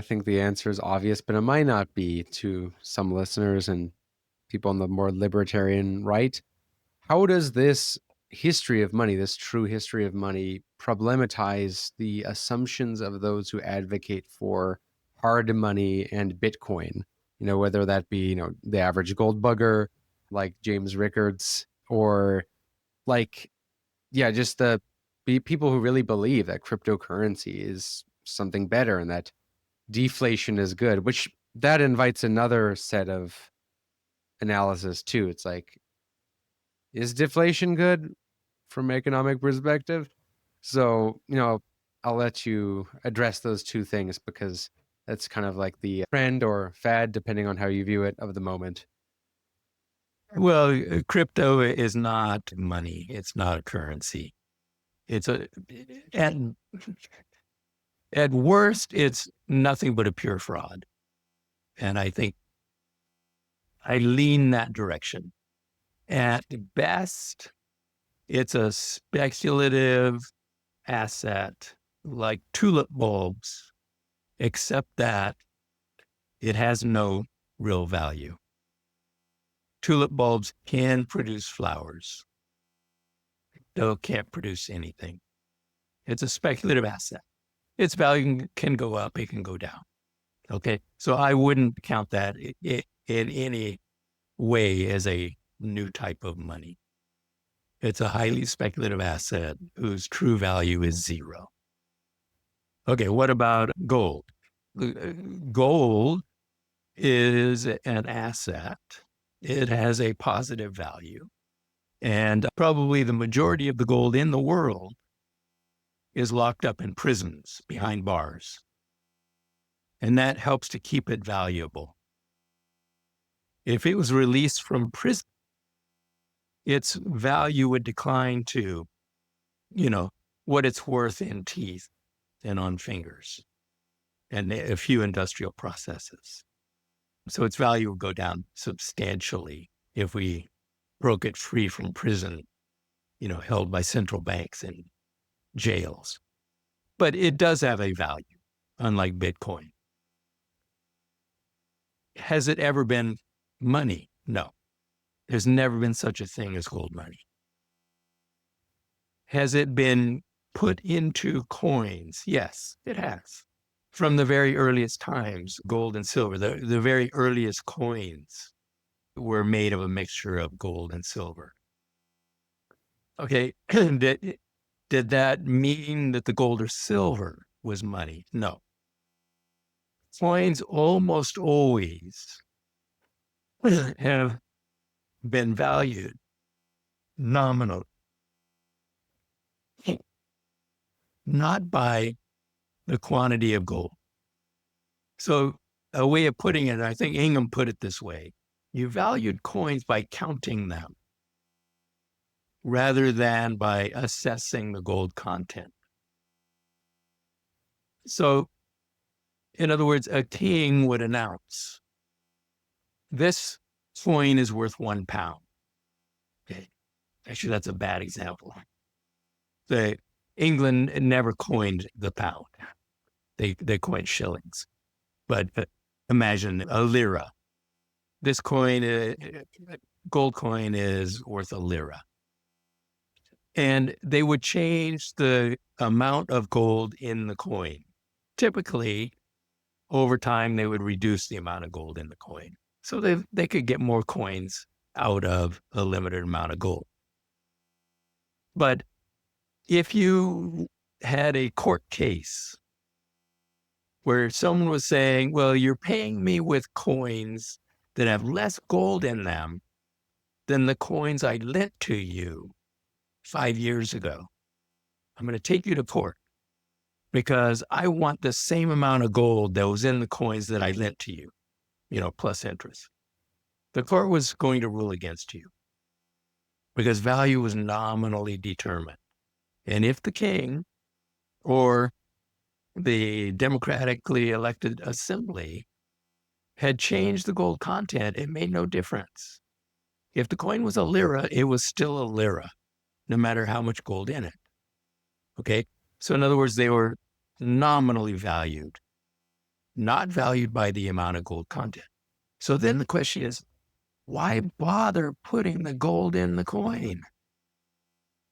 think the answer is obvious, but it might not be to some listeners and people on the more libertarian right. How does this history of money, this true history of money, problematize the assumptions of those who advocate for hard money and Bitcoin? Whether that be, the average gold bugger like James Rickards, or just the people who really believe that cryptocurrency is something better and that deflation is good, which that invites another set of analysis too. It's like, is deflation good from economic perspective? So, I'll let you address those two things because that's kind of like the trend or fad, depending on how you view it, of the moment. Well, crypto is not money. It's not a currency. It's at worst, it's nothing but a pure fraud. And I think I lean that direction. At best, it's a speculative asset like tulip bulbs, except that it has no real value. Tulip bulbs can produce flowers, though it can't produce anything. It's a speculative asset. Its value can go up, it can go down. Okay, so I wouldn't count that in any way as a new type of money. It's a highly speculative asset whose true value is zero. Okay, what about gold? Gold is an asset. It has a positive value. And probably the majority of the gold in the world is locked up in prisons behind bars. And that helps to keep it valuable. If it was released from prison, its value would decline to, what it's worth in teeth and on fingers and a few industrial processes. So its value would go down substantially if we broke it free from prison, held by central banks and jails. But it does have a value, unlike Bitcoin. Has it ever been money? No. There's never been such a thing as gold money. Has it been put into coins? Yes, it has. From the very earliest times, gold and silver, the very earliest coins were made of a mixture of gold and silver. Okay, did that mean that the gold or silver was money? No. Coins almost always have been valued nominally, not by the quantity of gold. So a way of putting it, I think Ingham put it this way: you valued coins by counting them rather than by assessing the gold content. So, in other words, a king would announce, this coin is worth £1. Okay. Actually, that's a bad example. England never coined the pound. They coined shillings. But imagine a lira. This coin, gold coin, is worth a lira. And they would change the amount of gold in the coin. Typically, over time, they would reduce the amount of gold in the coin. So they could get more coins out of a limited amount of gold. But if you had a court case where someone was saying, well, you're paying me with coins that have less gold in them than the coins I lent to you 5 years ago, I'm going to take you to court because I want the same amount of gold that was in the coins that I lent to you, plus interest. The court was going to rule against you because value was nominally determined. And if the king or the democratically elected assembly had changed the gold content, it made no difference. If the coin was a lira, it was still a lira, no matter how much gold in it. Okay? So in other words, they were nominally valued, not valued by the amount of gold content. So then the question is, why bother putting the gold in the coin?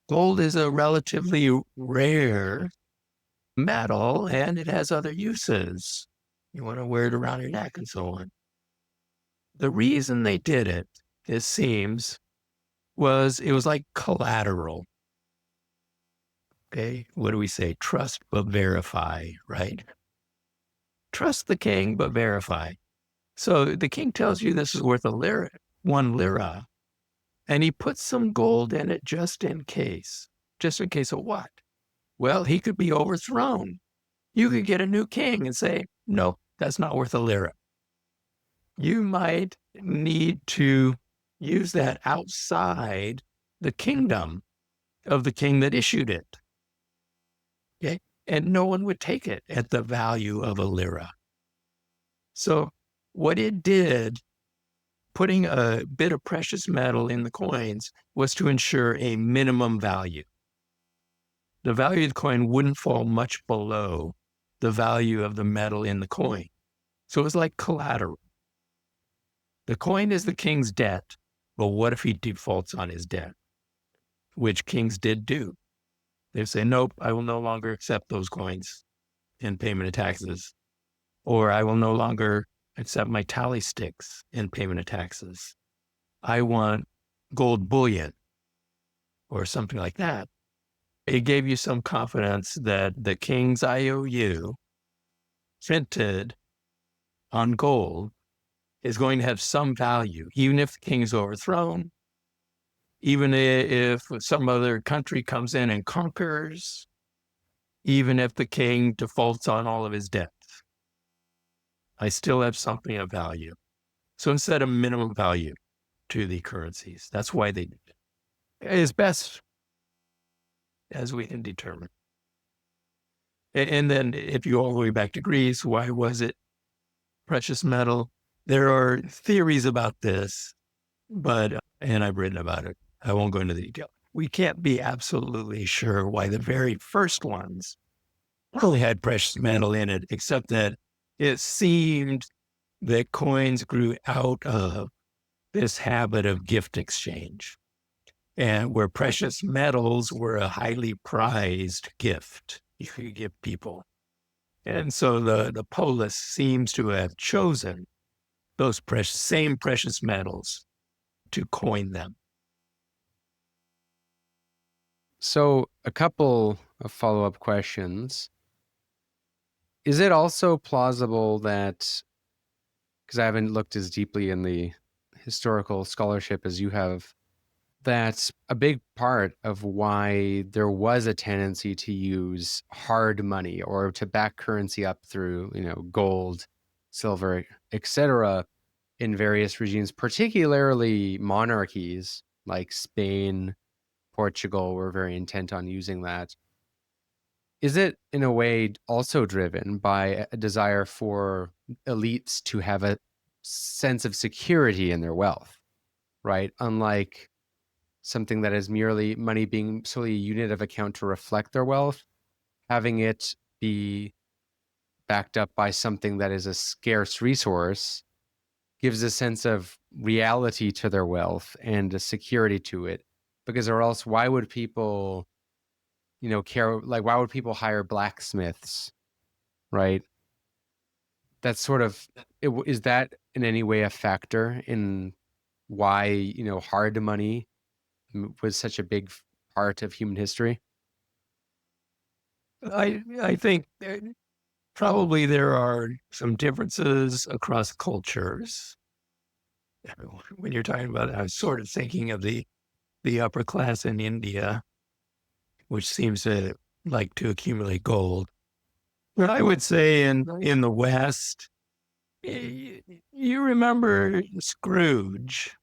Gold is a relatively rare metal and it has other uses. You want to wear it around your neck and so on. The reason they did it, it seems, was it was like collateral. Okay, what do we say? Trust but verify, right? Trust the king but verify. So the king tells you this is worth a lira, 1 lira, And he put some gold in it just in case. Just in case of what? Well, he could be overthrown. You could get a new king and say, no, that's not worth a lira. You might need to use that outside the kingdom of the king that issued it. Okay? And no one would take it at the value of a lira. So what it did, putting a bit of precious metal in the coins, was to ensure a minimum value. The value of the coin wouldn't fall much below the value of the metal in the coin. So it was like collateral. The coin is the king's debt, but what if he defaults on his debt? Which kings did do. They say, nope, I will no longer accept those coins in payment of taxes. Or I will no longer accept my tally sticks in payment of taxes. I want gold bullion or something like that. It gave you some confidence that the king's IOU printed on gold is going to have some value, even if the king is overthrown, even if some other country comes in and conquers, even if the king defaults on all of his debts. I still have something of value. So instead of minimum value to the currencies, that's why they did it. As best as we can determine. And then if you all the way back to Greece, why was it precious metal? There are theories about this, and I've written about it. I won't go into the detail. We can't be absolutely sure why the very first ones only had precious metal in it, except that it seemed that coins grew out of this habit of gift exchange, and where precious metals were a highly prized gift you could give people. And so the polis seems to have chosen those same precious metals to coin them. So a couple of follow-up questions. Is it also plausible that, because I haven't looked as deeply in the historical scholarship as you have, that's a big part of why there was a tendency to use hard money or to back currency up through, gold, silver, etc., in various regimes, particularly monarchies like Spain, Portugal were very intent on using that. Is it in a way also driven by a desire for elites to have a sense of security in their wealth, right? Unlike something that is merely money being solely a unit of account to reflect their wealth, having it be backed up by something that is a scarce resource gives a sense of reality to their wealth and a security to it. Because or else why would people, care, like why would people hire blacksmiths, right? That's sort of, is that in any way a factor in why, hard money was such a big part of human history? I think probably there are some differences across cultures. When you're talking about, I was sort of thinking of the upper class in India, which seems to like to accumulate gold. But I would say in the West, you remember Scrooge.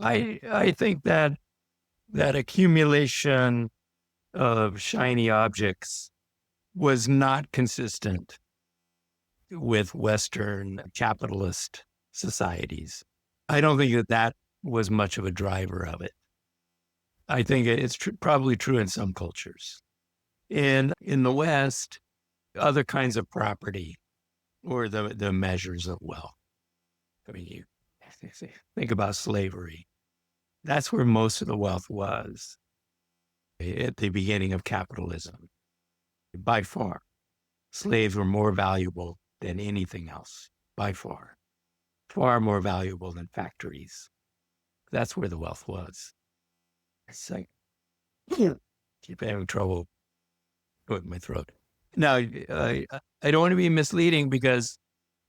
I think that accumulation of shiny objects was not consistent with Western capitalist societies. I don't think that was much of a driver of it. I think it's probably true in some cultures. In the West, other kinds of property or the measures of wealth. I mean, you think about slavery. That's where most of the wealth was at the beginning of capitalism. By far, slaves were more valuable than anything else, by far. Far more valuable than factories. That's where the wealth was. It's like, keep having trouble with my throat. Now, I don't want to be misleading because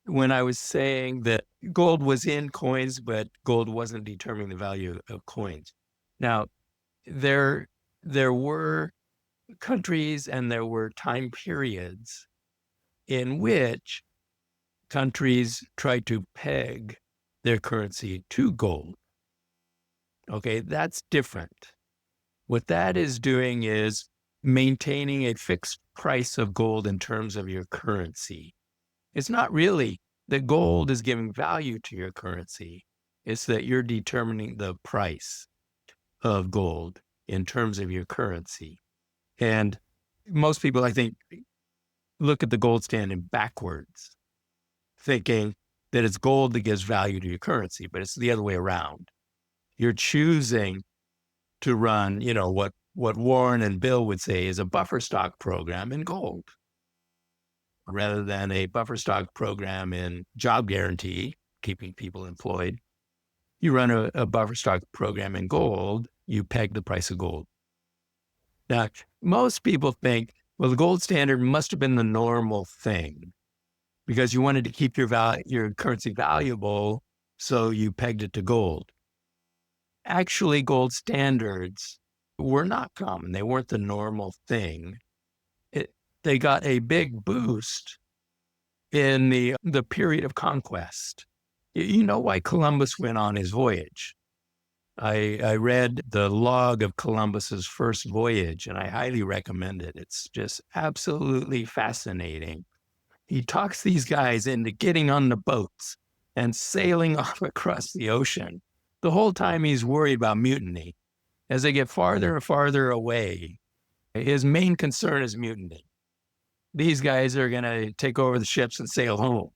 when I was saying that gold was in coins, but gold wasn't determining the value of coins. Now, there were countries and there were time periods in which countries tried to peg their currency to gold. Okay, that's different. What that is doing is maintaining a fixed price of gold in terms of your currency. It's not really that gold is giving value to your currency. It's that you're determining the price of gold in terms of your currency. And most people, I think, look at the gold standard backwards, thinking that it's gold that gives value to your currency, but it's the other way around. You're choosing to run, what Warren and Bill would say is a buffer stock program in gold, rather than a buffer stock program in job guarantee, keeping people employed. You run a buffer stock program in gold, you peg the price of gold. Now, most people think, well, the gold standard must have been the normal thing because you wanted to keep your currency valuable, so you pegged it to gold. Actually, gold standards were not common. They weren't the normal thing. They got a big boost in the period of conquest. You know why Columbus went on his voyage. I read the log of Columbus's first voyage, and I highly recommend it. It's just absolutely fascinating. He talks these guys into getting on the boats and sailing off across the ocean. The whole time he's worried about mutiny. As they get farther and farther away, his main concern is mutiny. These guys are going to take over the ships and sail home.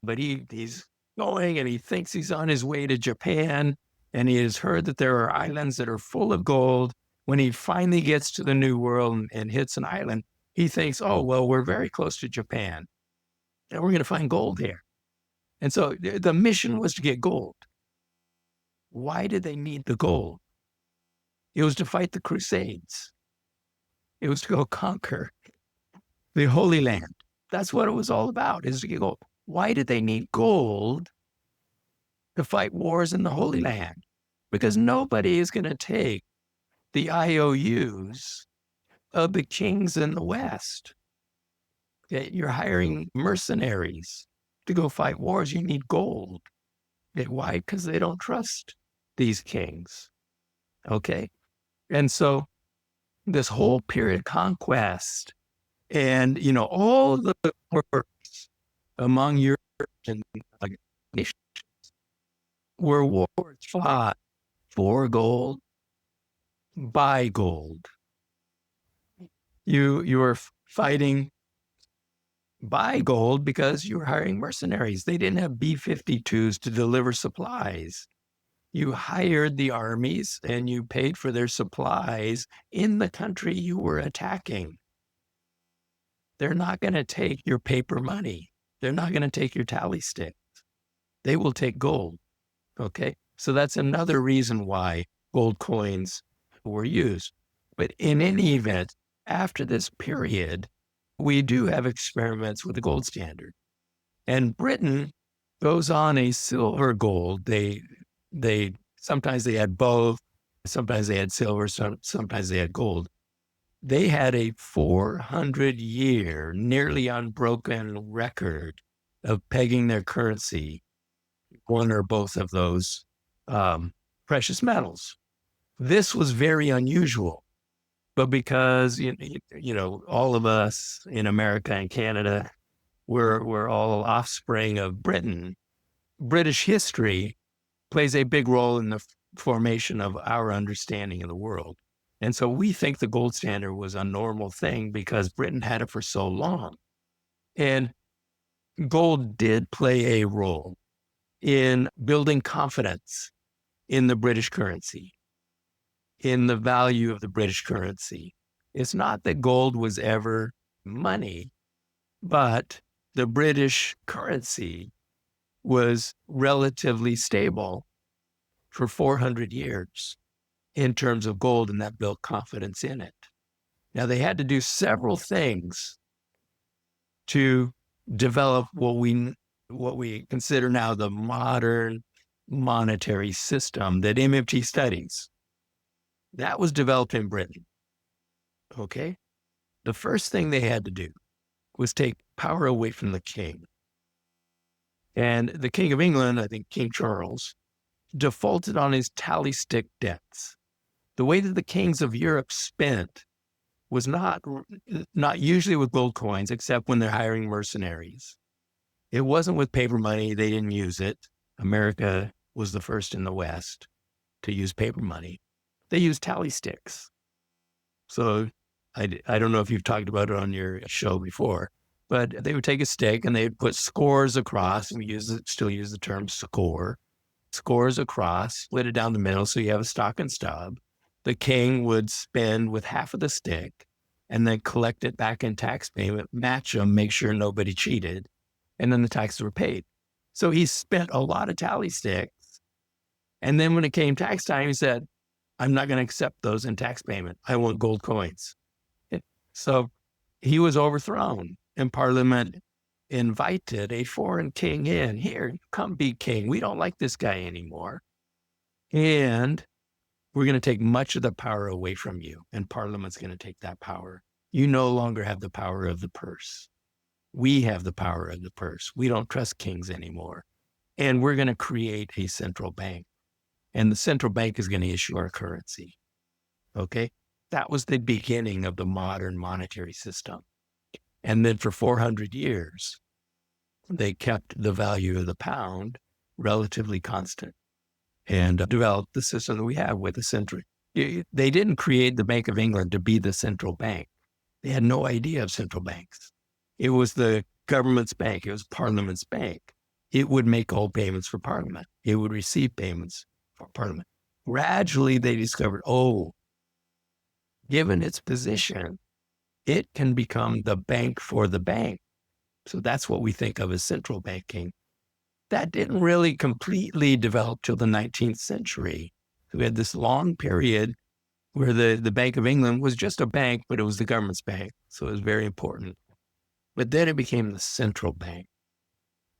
But he's going, and he thinks he's on his way to Japan, and he has heard that there are islands that are full of gold. When he finally gets to the New World and hits an island, he thinks, oh, well, we're very close to Japan, and we're going to find gold here. And so the mission was to get gold. Why did they need the gold? It was to fight the Crusades. It was to go conquer the Holy Land. That's what it was all about, is to get gold. Why did they need gold to fight wars in the Holy Land? Because nobody is going to take the IOUs of the kings in the West. Okay, you're hiring mercenaries to go fight wars. You need gold. Okay, why? Because they don't trust these kings. Okay, and so this whole period of conquest and, all the wars among European nations were wars fought for gold, by gold. You were fighting by gold because you were hiring mercenaries. They didn't have B-52s to deliver supplies. You hired the armies and you paid for their supplies in the country you were attacking. They're not going to take your paper money. They're not going to take your tally sticks. They will take gold. Okay, so that's another reason why gold coins were used. But in any event, after this period, we do have experiments with the gold standard. And Britain goes on a silver gold. They sometimes they had both, sometimes they had silver, sometimes they had gold. They had a 400-year, nearly unbroken record of pegging their currency, one or both of those precious metals. This was very unusual, but because all of us in America and Canada, we're all offspring of Britain. British history plays a big role in the formation of our understanding of the world. And so we think the gold standard was a normal thing because Britain had it for so long. And gold did play a role in building confidence in the British currency, in the value of the British currency. It's not that gold was ever money, but the British currency was relatively stable for 400 years in terms of gold, and that built confidence in it. Now, they had to do several things to develop what we what we consider now the modern monetary system that MMT studies. That was developed in Britain. Okay. The first thing they had to do was take power away from the king. And the King of England, I think King Charles, defaulted on his tally stick debts. The way that the kings of Europe spent was not usually with gold coins, except when they're hiring mercenaries. It wasn't with paper money. They didn't use it. America was the first in the West to use paper money. They used tally sticks. So I don't know if you've talked about it on your show before, but they would take a stick and they'd put scores across, and we still use the term scores across, split it down the middle so you have a stock and stub. The king would spend with half of the stick and then collect it back in tax payment, match them, make sure nobody cheated, and then the taxes were paid. So he spent a lot of tally sticks. And then when it came tax time, he said, I'm not going to accept those in tax payment. I want gold coins. So he was overthrown, and Parliament invited a foreign king in. Here, come be king. We don't like this guy anymore. And we're going to take much of the power away from you, and Parliament's going to take that power. You no longer have the power of the purse. We have the power of the purse. We don't trust kings anymore. And we're going to create a central bank. And the central bank is going to issue our currency. Okay? That was the beginning of the modern monetary system. And then for 400 years, they kept the value of the pound relatively constant and developed the system that we have with the central. They didn't create the Bank of England to be the central bank. They had no idea of central banks. It was the government's bank. It was Parliament's bank. It would make all payments for Parliament. It would receive payments for Parliament. Gradually, they discovered, given its position, it can become the bank for the bank. So that's what we think of as central banking. That didn't really completely develop till the 19th century. We had this long period where the Bank of England was just a bank, but it was the government's bank. So it was very important. But then it became the central bank.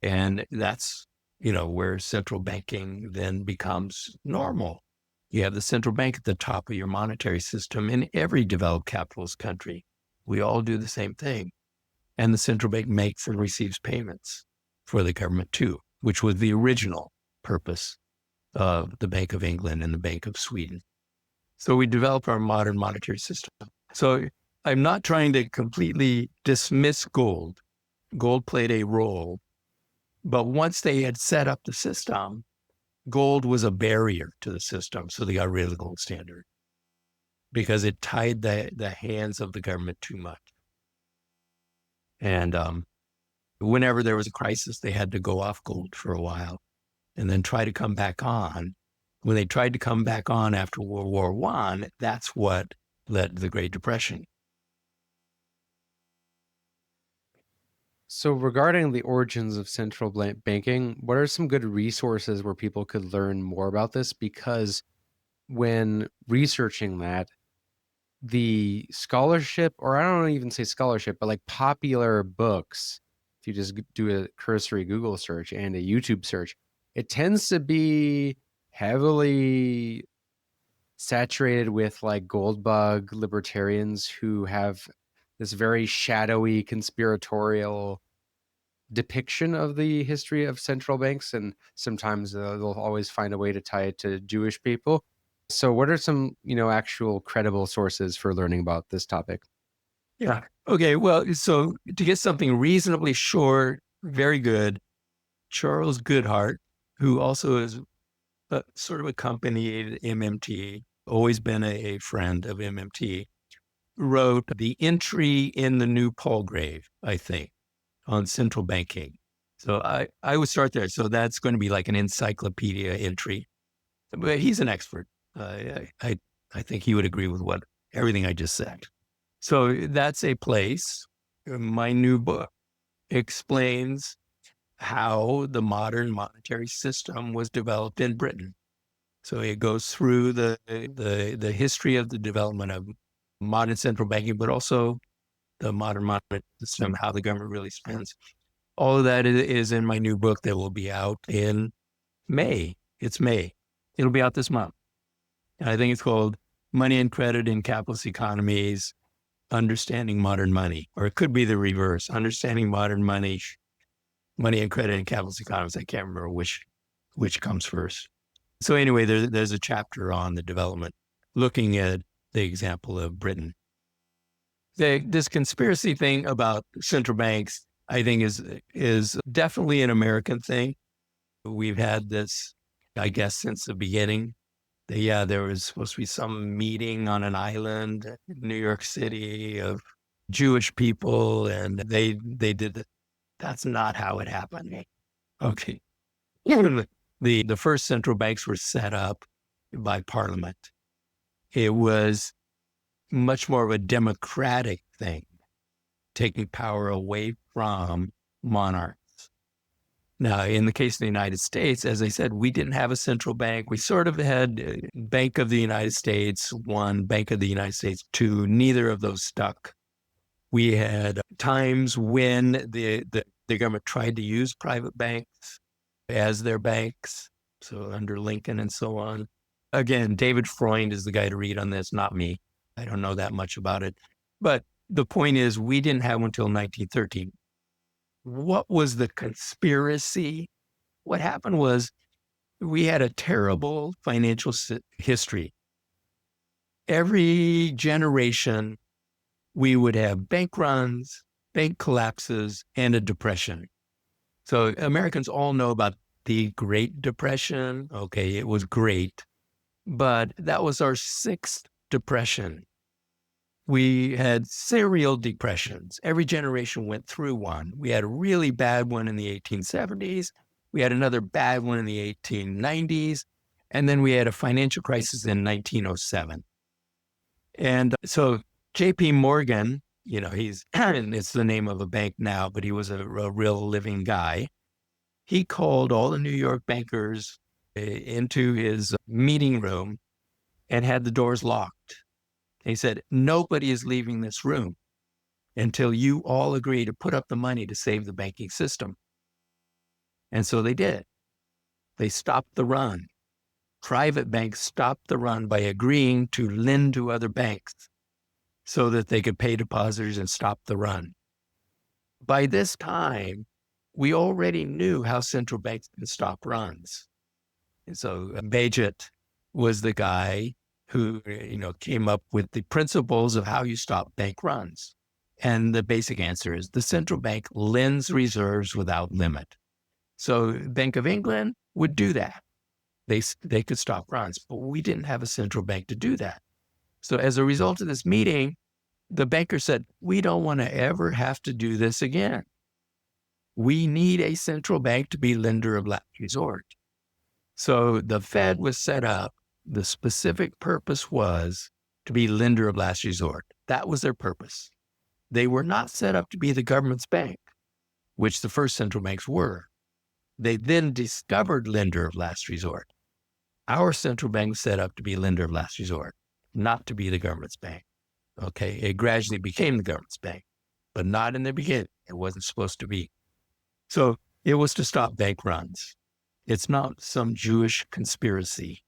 And that's, where central banking then becomes normal. You have the central bank at the top of your monetary system in every developed capitalist country. We all do the same thing. And the central bank makes and receives payments for the government too, which was the original purpose of the Bank of England and the Bank of Sweden. So we develop our modern monetary system. So I'm not trying to completely dismiss gold. Gold played a role. But once they had set up the system, gold was a barrier to the system. So they got rid of the gold standard because it tied the hands of the government too much. And whenever there was a crisis, they had to go off gold for a while and then try to come back on. When they tried to come back on after World War I, that's what led to the Great Depression. So regarding the origins of central banking, what are some good resources where people could learn more about this? Because when researching that, the scholarship, or I don't even say scholarship, but like popular books, if you just do a cursory Google search and a YouTube search, it tends to be heavily saturated with like gold bug libertarians who have this very shadowy conspiratorial depiction of the history of central banks, and sometimes they'll always find a way to tie it to Jewish people. So what are some, actual credible sources for learning about this topic? Yeah. Okay. Well, so to get something reasonably short, very good, Charles Goodhart, who also is sort of accompanied MMT, always been a friend of MMT, wrote The Entry in the New Palgrave, I think, on central banking. So I would start there. So that's going to be like an encyclopedia entry. But he's an expert. I think he would agree with everything I just said. So that's a place. My new book explains how the modern monetary system was developed in Britain. So it goes through the history of the development of modern central banking, but also the modern monetary system, how the government really spends. All of that is in my new book that will be out in May. It's May. It'll be out this month. And I think it's called Money and Credit in Capitalist Economies, Understanding Modern Money. Or it could be the reverse, Understanding Modern Money, Money and Credit in Capitalist Economies. I can't remember which comes first. So anyway, there's a chapter on the development looking at the example of Britain. This conspiracy thing about central banks, I think, is definitely an American thing. We've had this, I guess, since the beginning. There was supposed to be some meeting on an island in New York City of Jewish people, and they did it. That's not how it happened. Okay. The first central banks were set up by Parliament. It was much more of a democratic thing, taking power away from monarchs. Now, in the case of the United States, as I said, we didn't have a central bank. We sort of had Bank of the United States 1, Bank of the United States 2. Neither of those stuck. We had times when the government tried to use private banks as their banks, so under Lincoln and so on. Again, David Freund is the guy to read on this, not me. I don't know that much about it. But the point is, we didn't have one until 1913. What was the conspiracy? What happened was we had a terrible financial history. Every generation, we would have bank runs, bank collapses, and a depression. So Americans all know about the Great Depression. Okay, it was great, but that was our sixth depression. We had serial depressions. Every generation went through one. We had a really bad one in the 1870s. We had another bad one in the 1890s. And then we had a financial crisis in 1907. And so JP Morgan, he's, and it's the name of a bank now, but he was a real living guy. He called all the New York bankers into his meeting room and had the doors locked. He said, nobody is leaving this room until you all agree to put up the money to save the banking system. And so they did. They stopped the run. Private banks stopped the run by agreeing to lend to other banks so that they could pay depositors and stop the run. By this time, we already knew how central banks can stop runs. And so Bagehot was the guy who, came up with the principles of how you stop bank runs. And the basic answer is the central bank lends reserves without limit. So Bank of England would do that. They could stop runs, but we didn't have a central bank to do that. So as a result of this meeting, the banker said, we don't want to ever have to do this again. We need a central bank to be lender of last resort. So the Fed was set up. The specific purpose was to be lender of last resort. That was their purpose. They were not set up to be the government's bank, which the first central banks were. They then discovered lender of last resort. Our central bank was set up to be lender of last resort, not to be the government's bank. Okay, it gradually became the government's bank, but not in the beginning. It wasn't supposed to be. So it was to stop bank runs. It's not some Jewish conspiracy.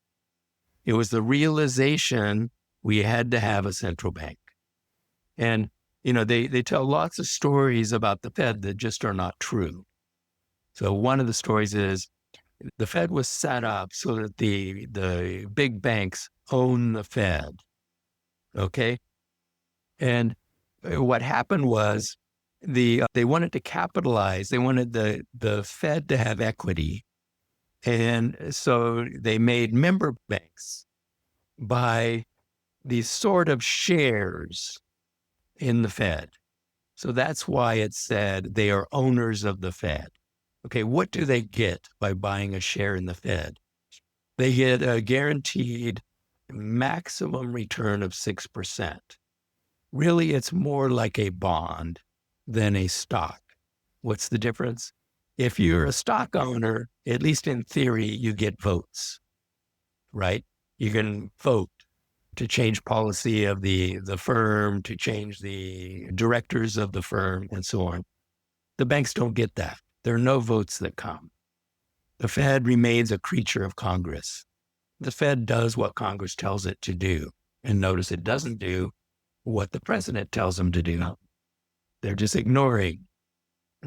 It was the realization we had to have a central bank. And, they tell lots of stories about the Fed that just are not true. So one of the stories is the Fed was set up so that the big banks own the Fed. Okay. And what happened was they wanted to capitalize. They wanted the Fed to have equity. And so they made member banks by these sort of shares in the Fed. So that's why it said they are owners of the Fed. Okay, what do they get by buying a share in the Fed? They get a guaranteed maximum return of 6%. Really, it's more like a bond than a stock. What's the difference? If you're a stock owner, at least in theory, you get votes, right? You can vote to change policy of the firm, to change the directors of the firm, and so on. The banks don't get that. There are no votes that come. The Fed remains a creature of Congress. The Fed does what Congress tells it to do. And notice it doesn't do what the president tells them to do. They're just ignoring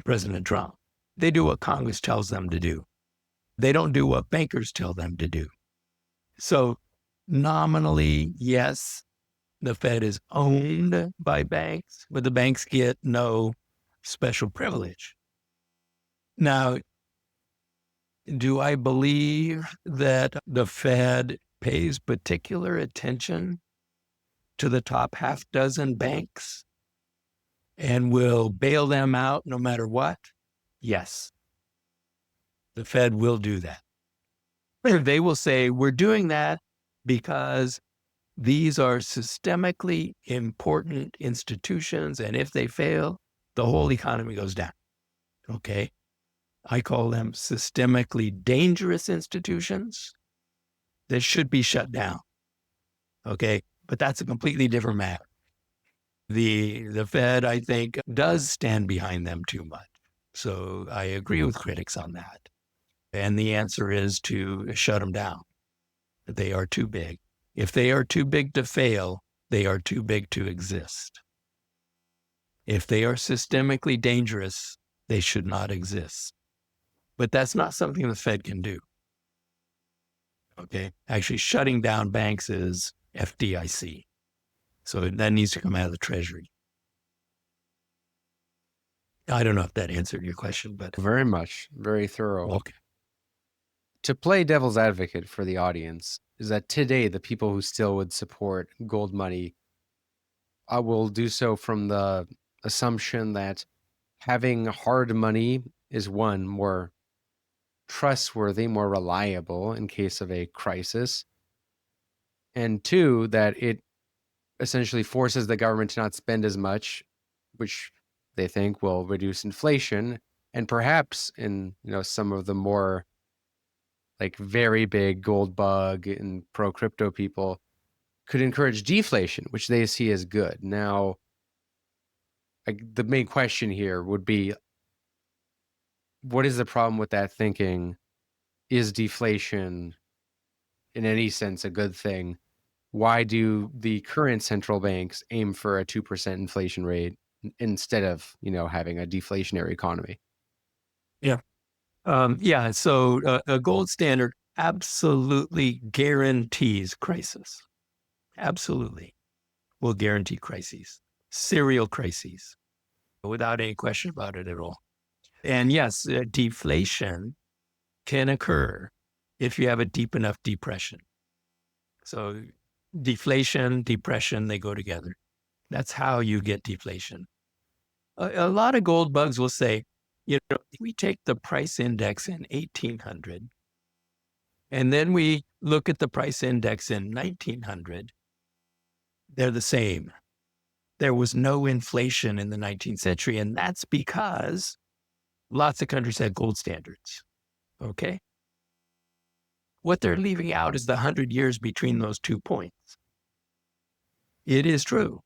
President Trump. They do what Congress tells them to do. They don't do what bankers tell them to do. So nominally, yes, the Fed is owned by banks, but the banks get no special privilege. Now, do I believe that the Fed pays particular attention to the top half dozen banks and will bail them out no matter what? Yes. The Fed will do that. They will say, we're doing that because these are systemically important institutions, and if they fail, the whole economy goes down. Okay? I call them systemically dangerous institutions that should be shut down. Okay? But that's a completely different matter. The Fed, I think, does stand behind them too much. So I agree with critics on that. And the answer is to shut them down. They are too big. If they are too big to fail, they are too big to exist. If they are systemically dangerous, they should not exist. But that's not something the Fed can do. Okay? Actually, shutting down banks is FDIC. So that needs to come out of the Treasury. I don't know if that answered your question, but Very much. Very thorough. okay. To play devil's advocate for the audience, is that today the people who still would support gold money will do so from the assumption that having hard money is, one, more trustworthy, more reliable in case of a crisis, and two, that it essentially forces the government to not spend as much, which they think will reduce inflation, and perhaps in some of the more like very big gold bug and pro crypto people could encourage deflation, which they see as good. Now, the main question here would be, what is the problem with that thinking? Is deflation in any sense a good thing? Why do the current central banks aim for a 2% inflation rate instead of, having a deflationary economy? So a gold standard absolutely guarantees crisis. Absolutely will guarantee crises, serial crises, without any question about it at all. And yes, deflation can occur if you have a deep enough depression. So deflation, depression, they go together. That's how you get deflation. A lot of gold bugs will say, if we take the price index in 1800 and then we look at the price index in 1900, they're the same. There was no inflation in the 19th century, and that's because lots of countries had gold standards. Okay? What they're leaving out is the 100 years between those 2 points. It is true.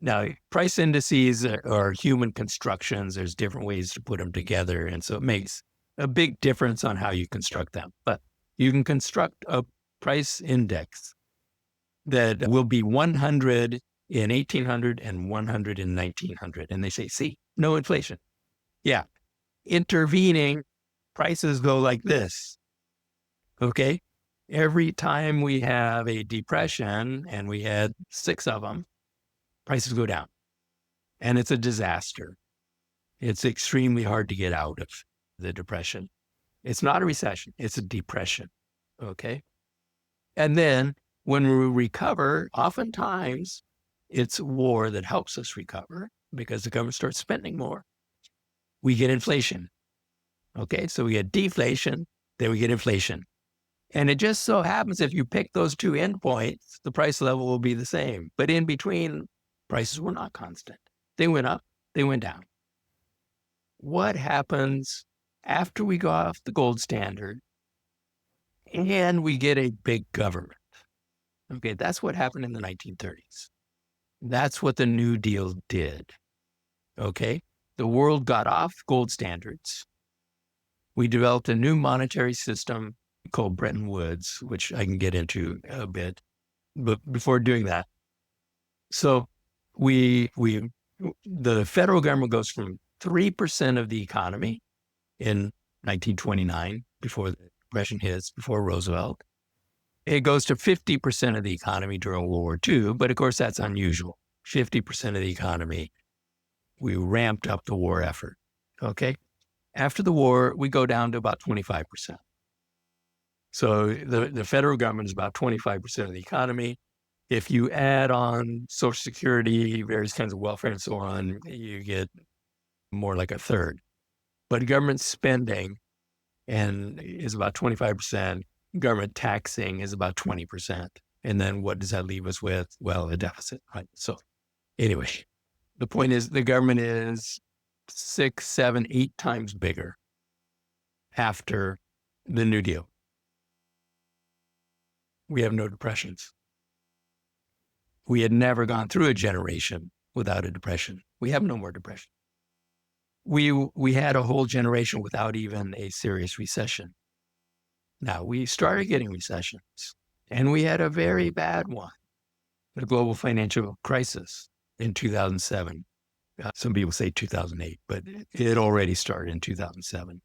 Now, price indices are human constructions. There's different ways to put them together. And so it makes a big difference on how you construct them. But you can construct a price index that will be 100 in 1800 and 100 in 1900. And they say, see, no inflation. Yeah. Intervening, prices go like this. Okay? Every time we have a depression, and we had 6 of them, prices go down. And it's a disaster. It's extremely hard to get out of the depression. It's not a recession, it's a depression. Okay? And then when we recover, oftentimes it's war that helps us recover because the government starts spending more. We get inflation. Okay? So we get deflation, then we get inflation. And it just so happens if you pick those 2 endpoints, the price level will be the same. But in between, prices were not constant. They went up, they went down. What happens after we go off the gold standard and we get a big government? Okay, that's what happened in the 1930s. That's what the New Deal did. Okay, the world got off gold standards. We developed a new monetary system called Bretton Woods, which I can get into a bit. But before doing that, so the federal government goes from 3% of the economy in 1929, before the Depression hits, before Roosevelt. It goes to 50% of the economy during World War II, but of course that's unusual. 50% of the economy. We ramped up the war effort, okay? After the war, we go down to about 25%. So the federal government is about 25% of the economy. If you add on Social Security, various kinds of welfare and so on, you get more like a third. But government spending is about 25%. Government taxing is about 20%. And then what does that leave us with? Well, a deficit, right? So anyway, the point is the government is 6, 7, 8 times bigger after the New Deal. We have no depressions. We had never gone through a generation without a depression. We have no more depression. We had a whole generation without even a serious recession. Now, we started getting recessions, and we had a very bad one, the global financial crisis in 2007. Some people say 2008, but it already started in 2007.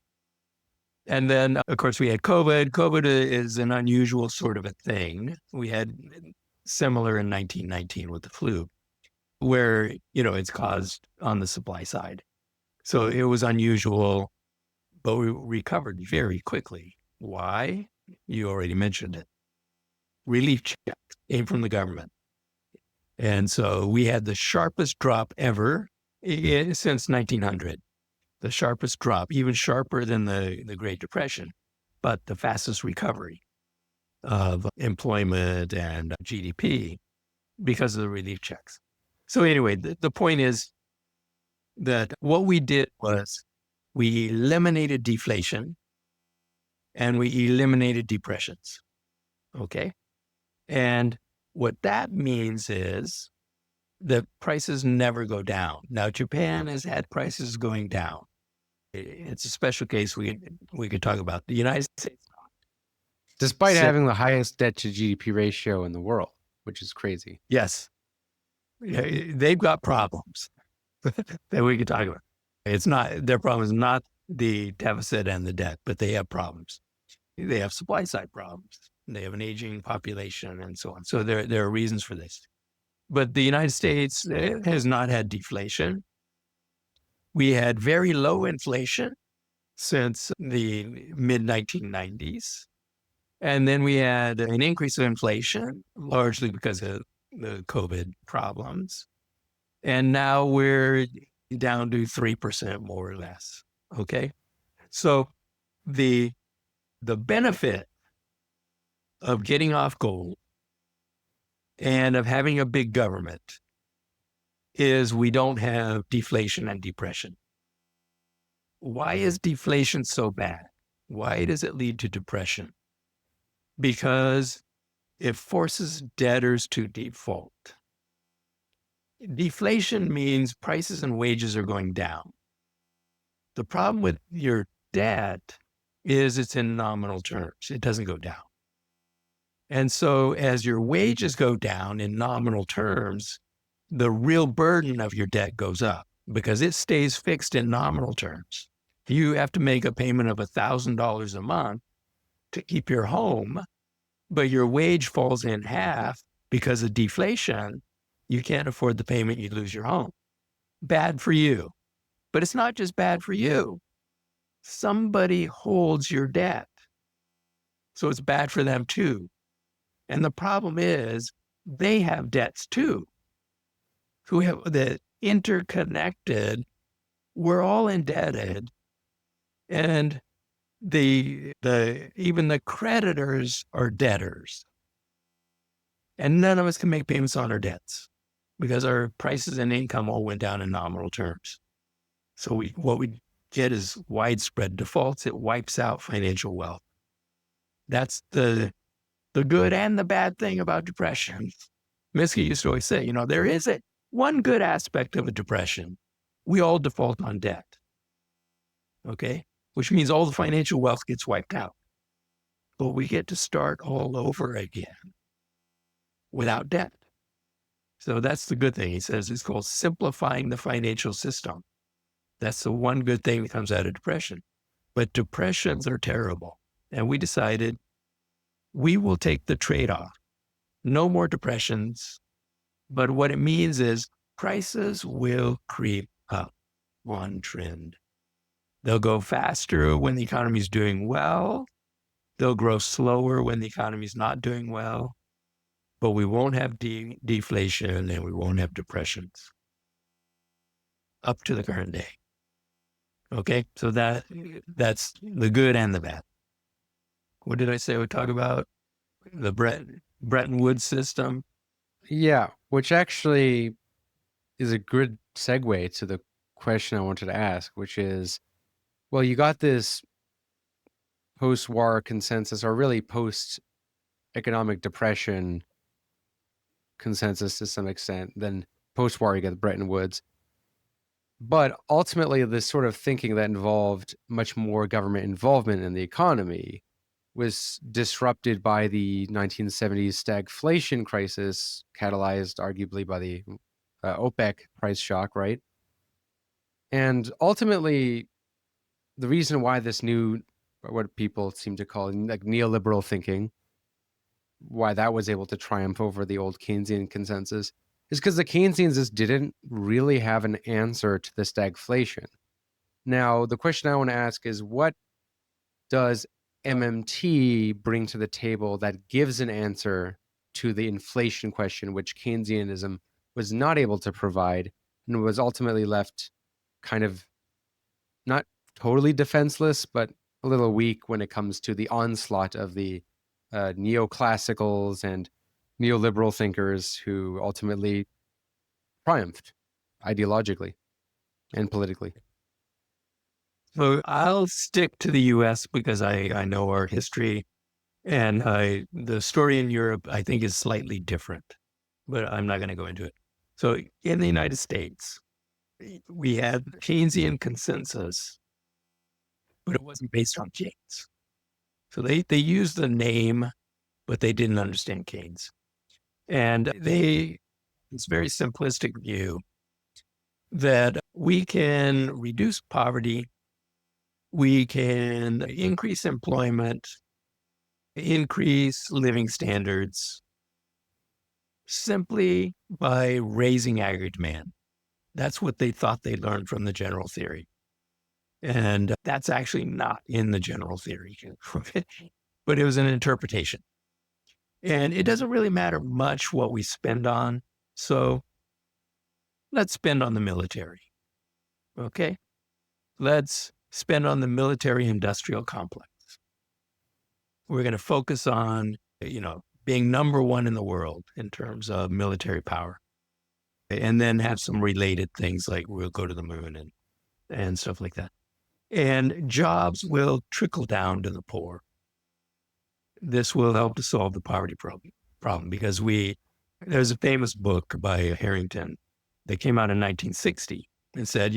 And then, of course, we had COVID. COVID is an unusual sort of a thing. We had similar in 1919 with the flu, where, it's caused on the supply side. So it was unusual, but we recovered very quickly. Why? You already mentioned it. Relief checks came from the government. And so we had the sharpest drop ever since 1900. The sharpest drop, even sharper than the Great Depression, but the fastest recovery of employment and GDP because of the relief checks. So anyway, the point is that what we did was we eliminated deflation and we eliminated depressions, okay? And what that means is that prices never go down. Now, Japan has had prices going down. It's a special case we could talk about. The United States, Despite having the highest debt to GDP ratio in the world, which is crazy. Yes. They've got problems that we could talk about. It's not, their problem is not the deficit and the debt, but they have problems. They have supply side problems. They have an aging population and so on. So there are reasons for this. But the United States has not had deflation. We had very low inflation since the mid-1990s. And then we had an increase of inflation, largely because of the COVID problems. And now we're down to 3% more or less, okay? So the benefit of getting off gold and of having a big government is we don't have deflation and depression. Why is deflation so bad? Why does it lead to depression? Because it forces debtors to default. Deflation means prices and wages are going down. The problem with your debt is it's in nominal terms. It doesn't go down. And so as your wages go down in nominal terms, the real burden of your debt goes up because it stays fixed in nominal terms. You have to make a payment of $1,000 a month to keep your home, but your wage falls in half because of deflation. You can't afford the payment, you lose your home. Bad for you. But it's not just bad for you. Somebody holds your debt. So it's bad for them too. And the problem is they have debts too. Who have the interconnected, we're all indebted. And even the creditors are debtors. And none of us can make payments on our debts because our prices and income all went down in nominal terms. So what we get is widespread defaults. It wipes out financial wealth. That's the good and the bad thing about depression. Minsky used to always say, there is one good aspect of a depression, we all default on debt. Okay? Which means all the financial wealth gets wiped out. But we get to start all over again without debt. So that's the good thing. He says it's called simplifying the financial system. That's the one good thing that comes out of depression. But depressions are terrible. And we decided we will take the trade-off. No more depressions. But what it means is prices will creep up. One trend. They'll go faster when the economy is doing well. They'll grow slower when the economy is not doing well. But we won't have deflation and we won't have depressions up to the current day. Okay, so that's the good and the bad. What did I say? We talk about the Bretton Woods system. Yeah, which actually is a good segue to the question I wanted to ask, which is, well, you got this post-war consensus, or really post-economic depression consensus to some extent. Then post-war, you get Bretton Woods. But ultimately, this sort of thinking that involved much more government involvement in the economy was disrupted by the 1970s stagflation crisis, catalyzed arguably by the OPEC price shock, right? And ultimately, the reason why this new, what people seem to call like neoliberal thinking, why that was able to triumph over the old Keynesian consensus is because the Keynesians just didn't really have an answer to the stagflation. Now, the question I want to ask is, what does MMT bring to the table that gives an answer to the inflation question, which Keynesianism was not able to provide and was ultimately left kind of not totally defenseless, but a little weak when it comes to the onslaught of the neoclassicals and neoliberal thinkers who ultimately triumphed ideologically and politically? So I'll stick to the U.S. because I know our history, and the story in Europe, I think, is slightly different, but I'm not going to go into it. So in the United States, we had Keynesian consensus, but it wasn't based on Keynes. So they used the name, but they didn't understand Keynes. And it's a very simplistic view that we can reduce poverty, we can increase employment, increase living standards simply by raising aggregate demand. That's what they thought they learned from the general theory. And that's actually not in the general theory, but it was an interpretation. And it doesn't really matter much what we spend on. So let's spend on the military. Okay? Let's spend on the military industrial complex. We're going to focus on, being number one in the world in terms of military power. And then have some related things like we'll go to the moon and stuff like that. And jobs will trickle down to the poor. This will help to solve the poverty problem because there's a famous book by Harrington that came out in 1960 and said,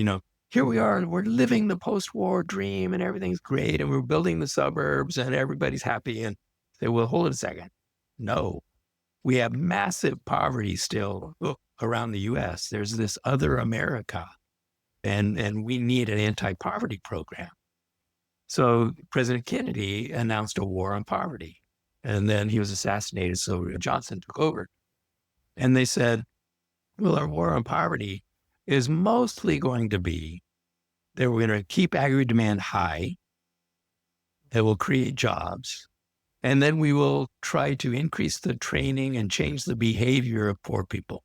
here we are, and we're living the post-war dream and everything's great and we're building the suburbs and everybody's happy. And say, well, hold it a second. No, we have massive poverty still around the U.S. There's this other America, and we need an anti-poverty program. So President Kennedy announced a war on poverty, and then he was assassinated, so Johnson took over. And they said, well, our war on poverty is mostly going to be that we're going to keep aggregate demand high, that will create jobs, and then we will try to increase the training and change the behavior of poor people.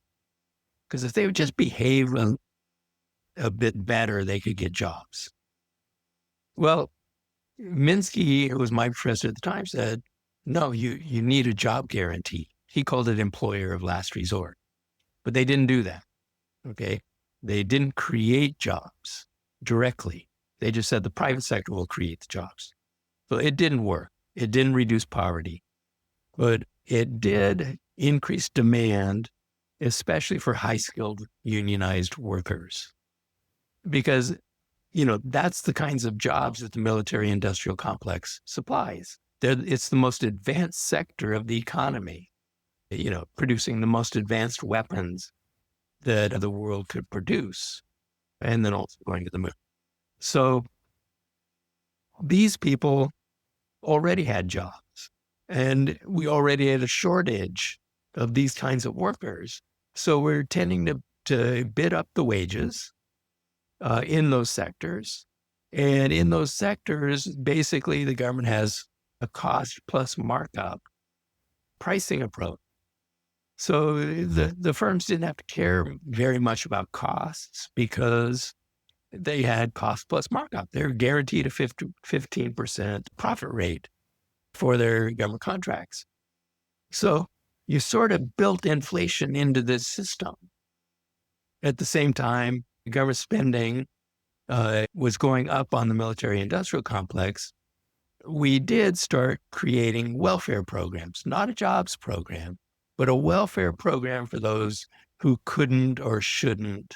Because if they would just behave a bit better, they could get jobs. Well, Minsky, who was my professor at the time, said, no, you need a job guarantee. He called it employer of last resort. But they didn't do that, okay? They didn't create jobs directly. They just said the private sector will create the jobs. So it didn't work. It didn't reduce poverty. But it did increase demand, especially for high-skilled unionized workers. because, that's the kinds of jobs that the military industrial complex supplies. It's the most advanced sector of the economy, producing the most advanced weapons that the world could produce, and then also going to the moon. So these people already had jobs, and we already had a shortage of these kinds of workers. So we're tending to bid up the wages in those sectors. And in those sectors, basically the government has a cost plus markup pricing approach. So the firms didn't have to care very much about costs because they had cost plus markup. They're guaranteed a 15% profit rate for their government contracts. So you sort of built inflation into this system. At the same time, government spending was going up on the military industrial complex. We did start creating welfare programs, not a jobs program, but a welfare program for those who couldn't or shouldn't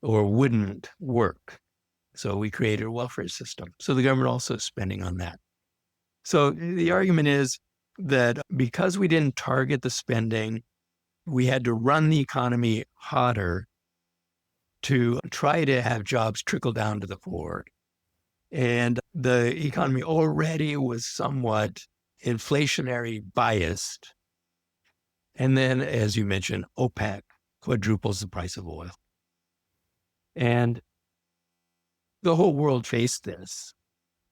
or wouldn't work. So we created a welfare system. So the government also is spending on that. So the argument is that because we didn't target the spending, we had to run the economy hotter to try to have jobs trickle down to the poor. And the economy already was somewhat inflationary biased. And then, as you mentioned, OPEC quadruples the price of oil. And the whole world faced this.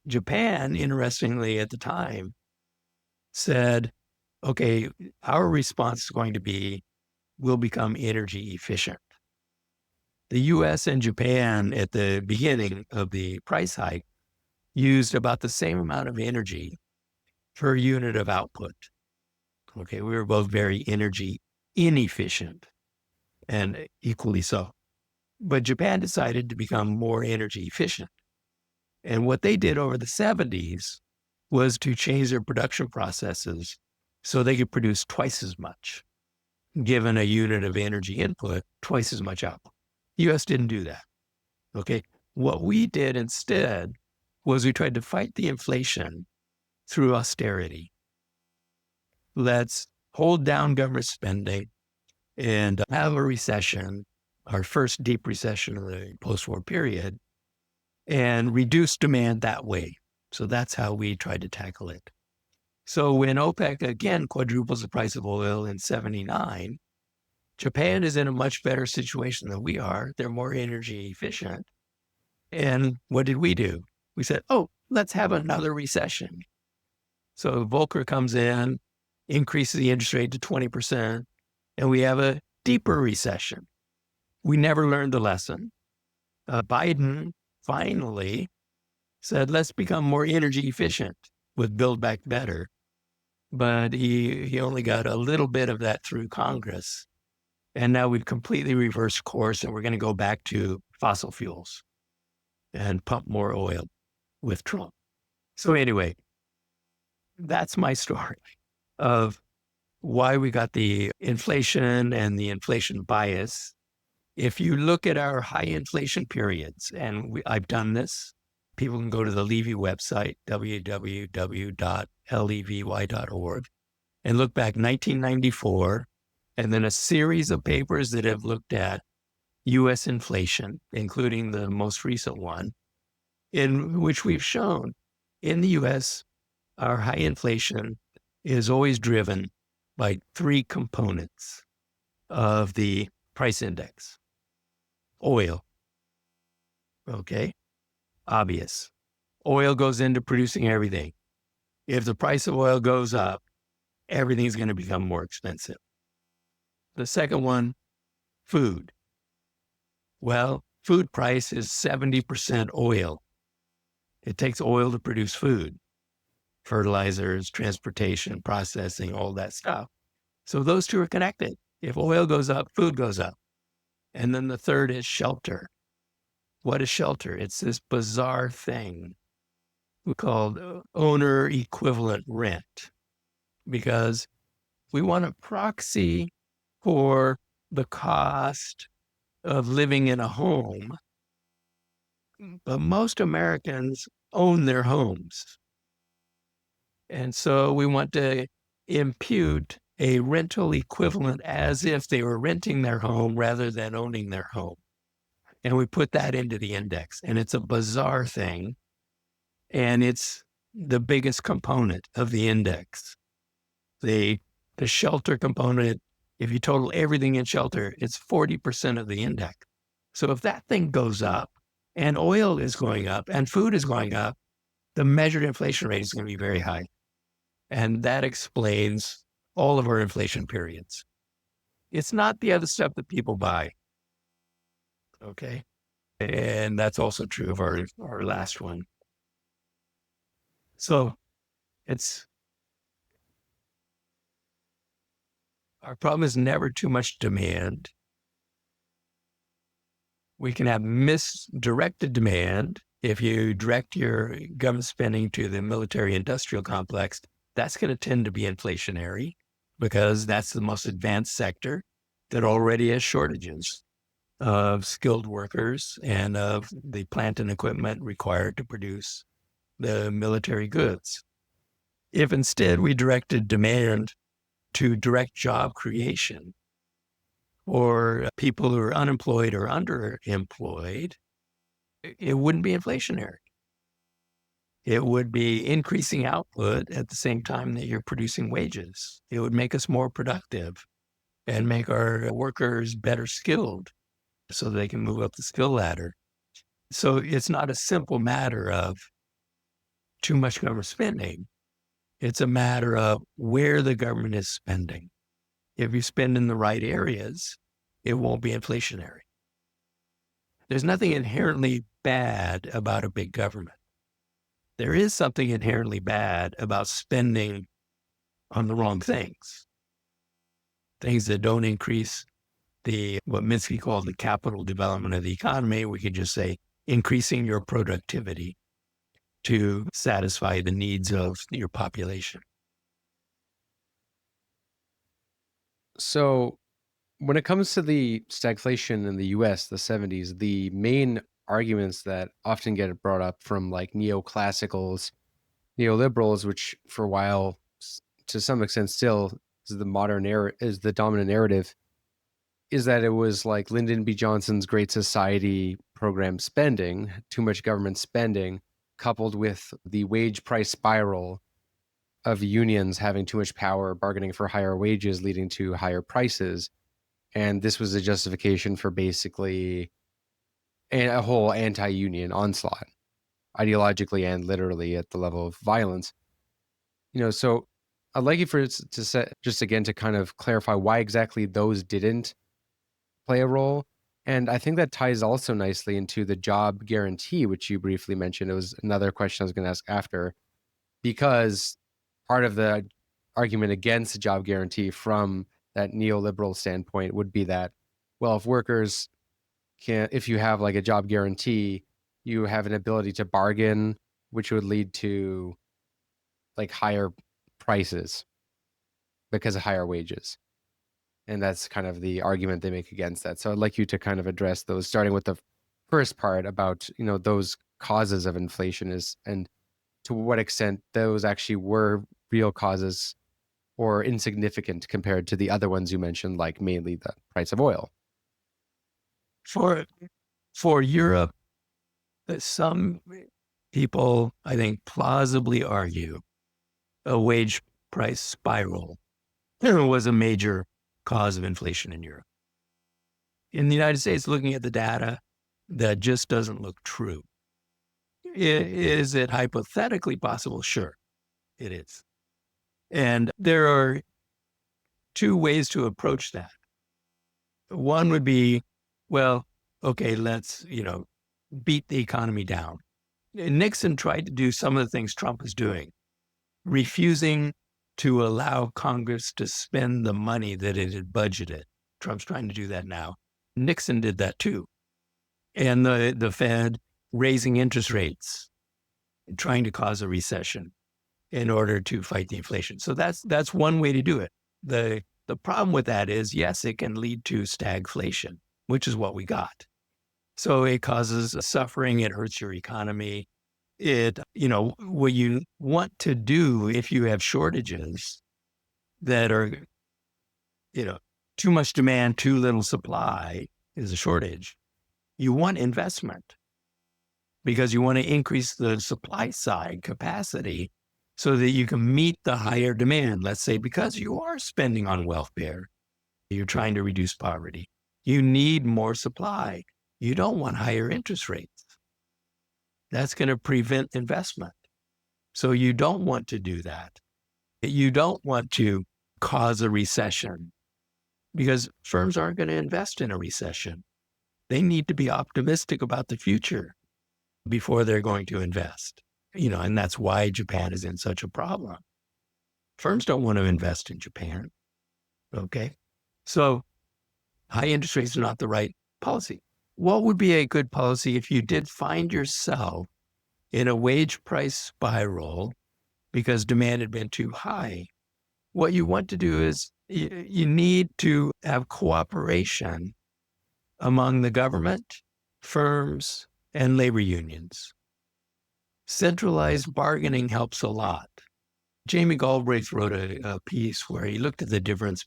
Japan, interestingly, at the time, said, okay, our response is going to be, we'll become energy efficient. The US and Japan at the beginning of the price hike used about the same amount of energy per unit of output. Okay, we were both very energy inefficient and equally so. But Japan decided to become more energy efficient. And what they did over the 70s was to change their production processes so they could produce twice as much, given a unit of energy input, twice as much output. The US didn't do that. Okay. What we did instead was we tried to fight the inflation through austerity. Let's hold down government spending and have a recession, our first deep recession of the post-war period, and reduce demand that way. So that's how we tried to tackle it. So when OPEC again quadruples the price of oil in 79, Japan is in a much better situation than we are. They're more energy efficient. And what did we do? We said, oh, let's have another recession. So Volcker comes in, increases the interest rate to 20%, and we have a deeper recession. We never learned the lesson. Biden finally said, let's become more energy efficient with Build Back Better. But he only got a little bit of that through Congress. And now we've completely reversed course and we're going to go back to fossil fuels and pump more oil with Trump. So anyway, that's my story of why we got the inflation and the inflation bias. If you look at our high inflation periods, and I've done this, people can go to the Levy website, www.levy.org, and look back 1994, and then a series of papers that have looked at U.S. inflation, including the most recent one, in which we've shown in the U.S., our high inflation is always driven by three components of the price index. Oil. Okay. Obvious. Oil goes into producing everything. If the price of oil goes up, everything's going to become more expensive. The second one, food. Well, food price is 70% oil. It takes oil to produce food, fertilizers, transportation, processing, all that stuff. So those two are connected. If oil goes up, food goes up. And then the third is shelter. What is shelter? It's this bizarre thing we called owner equivalent rent, because we want a proxy for the cost of living in a home but most Americans own their homes. And so we want to impute a rental equivalent as if they were renting their home rather than owning their home. And we put that into the index. And it's a bizarre thing. And it's the biggest component of the index. The shelter component, if you total everything in shelter, it's 40% of the index. So if that thing goes up and oil is going up and food is going up, the measured inflation rate is going to be very high. And that explains all of our inflation periods. It's not the other stuff that people buy. Okay. And that's also true of our last one. So our problem is never too much demand. We can have misdirected demand. If you direct your government spending to the military industrial complex, that's going to tend to be inflationary because that's the most advanced sector that already has shortages of skilled workers and of the plant and equipment required to produce the military goods. If instead we directed demand to direct job creation or people who are unemployed or underemployed, it wouldn't be inflationary. It would be increasing output at the same time that you're producing wages. It would make us more productive and make our workers better skilled so they can move up the skill ladder. So it's not a simple matter of too much government spending. It's a matter of where the government is spending. If you spend in the right areas, it won't be inflationary. There's nothing inherently bad about a big government. There is something inherently bad about spending on the wrong things that don't increase what Minsky called the capital development of the economy. We could just say increasing your productivity to satisfy the needs of your population. So when it comes to the stagflation in the US, the 70s, the main arguments that often get brought up from like neoclassicals, neoliberals, which for a while, to some extent still is the dominant narrative, is that it was like Lyndon B. Johnson's Great Society program spending, too much government spending, coupled with the wage price spiral of unions having too much power, bargaining for higher wages, leading to higher prices. And this was a justification for basically a whole anti-union onslaught, ideologically and literally at the level of violence. So I'd like you to set, just again, to kind of clarify why exactly those didn't play a role. And I think that ties also nicely into the job guarantee, which you briefly mentioned. It was another question I was going to ask after, because part of the argument against the job guarantee from that neoliberal standpoint would be that, well, if you have like a job guarantee, you have an ability to bargain, which would lead to like higher prices because of higher wages. And that's kind of the argument they make against that. So I'd like you to kind of address those, starting with the first part about, those causes of inflation and to what extent those actually were real causes or insignificant compared to the other ones you mentioned, like mainly the price of oil. For Europe, some people, I think, plausibly argue a wage price spiral was a major cause of inflation in Europe. In the United States, looking at the data, that just doesn't look true. Is it hypothetically possible? Sure, it is. And there are two ways to approach that. One would be, well, okay, let's, beat the economy down. Nixon tried to do some of the things Trump is doing, refusing to allow Congress to spend the money that it had budgeted. Trump's trying to do that now. Nixon did that too. And the Fed raising interest rates, trying to cause a recession in order to fight the inflation. So that's one way to do it. The problem with that is, yes, it can lead to stagflation, which is what we got. So it causes suffering. It hurts your economy. What you want to do if you have shortages that are, too much demand, too little supply is a shortage. You want investment because you want to increase the supply side capacity so that you can meet the higher demand. Let's say because you are spending on welfare, you're trying to reduce poverty. You need more supply. You don't want higher interest rates. That's going to prevent investment. So you don't want to do that. You don't want to cause a recession because firms aren't going to invest in a recession. They need to be optimistic about the future before they're going to invest, and that's why Japan is in such a problem. Firms don't want to invest in Japan. Okay. So high interest rates are not the right policy. What would be a good policy if you did find yourself in a wage price spiral because demand had been too high? What you want to do is you need to have cooperation among the government, firms, and labor unions. Centralized bargaining helps a lot. Jamie Galbraith wrote a piece where he looked at the difference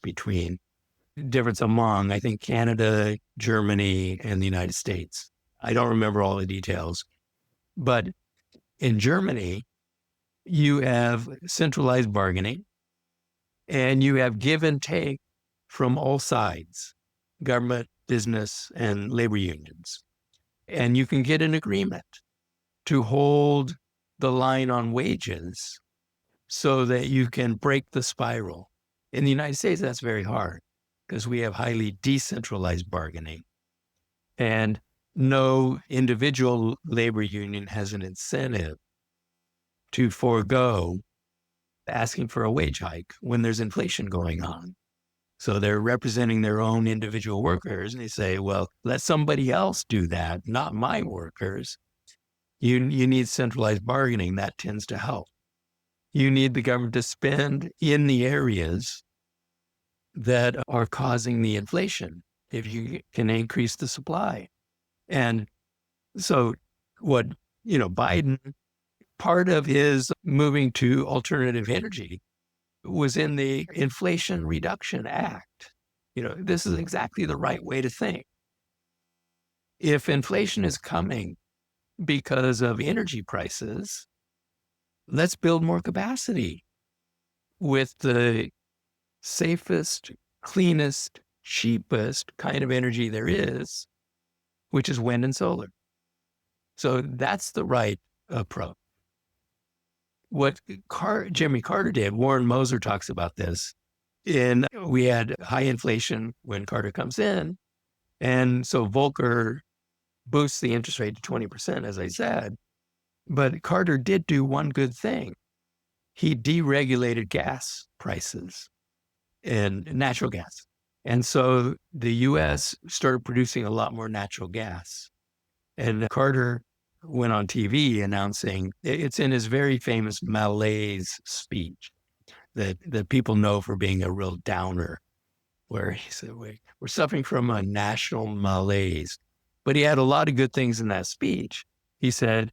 among, I think, Canada, Germany, and the United States. I don't remember all the details, but in Germany, you have centralized bargaining and you have give and take from all sides, government, business, and labor unions. And you can get an agreement to hold the line on wages so that you can break the spiral. In the United States, that's very hard because we have highly decentralized bargaining and no individual labor union has an incentive to forego asking for a wage hike when there's inflation going on. So they're representing their own individual workers and they say, well, let somebody else do that, not my workers. You need centralized bargaining. That tends to help. You need the government to spend in the areas that are causing the inflation if you can increase the supply. And so what, Biden, part of his moving to alternative energy was in the Inflation Reduction Act. This is exactly the right way to think. If inflation is coming because of energy prices, let's build more capacity with the safest, cleanest, cheapest kind of energy there is, which is wind and solar. So that's the right approach. What Jimmy Carter did, Warren Moser talks about this, we had high inflation when Carter comes in. And so Volcker boosts the interest rate to 20%, as I said. But Carter did do one good thing. He deregulated gas prices and natural gas. And so the U.S. started producing a lot more natural gas. And Carter went on TV announcing, it's in his very famous malaise speech that people know for being a real downer, where he said, we're suffering from a national malaise. But he had a lot of good things in that speech. He said,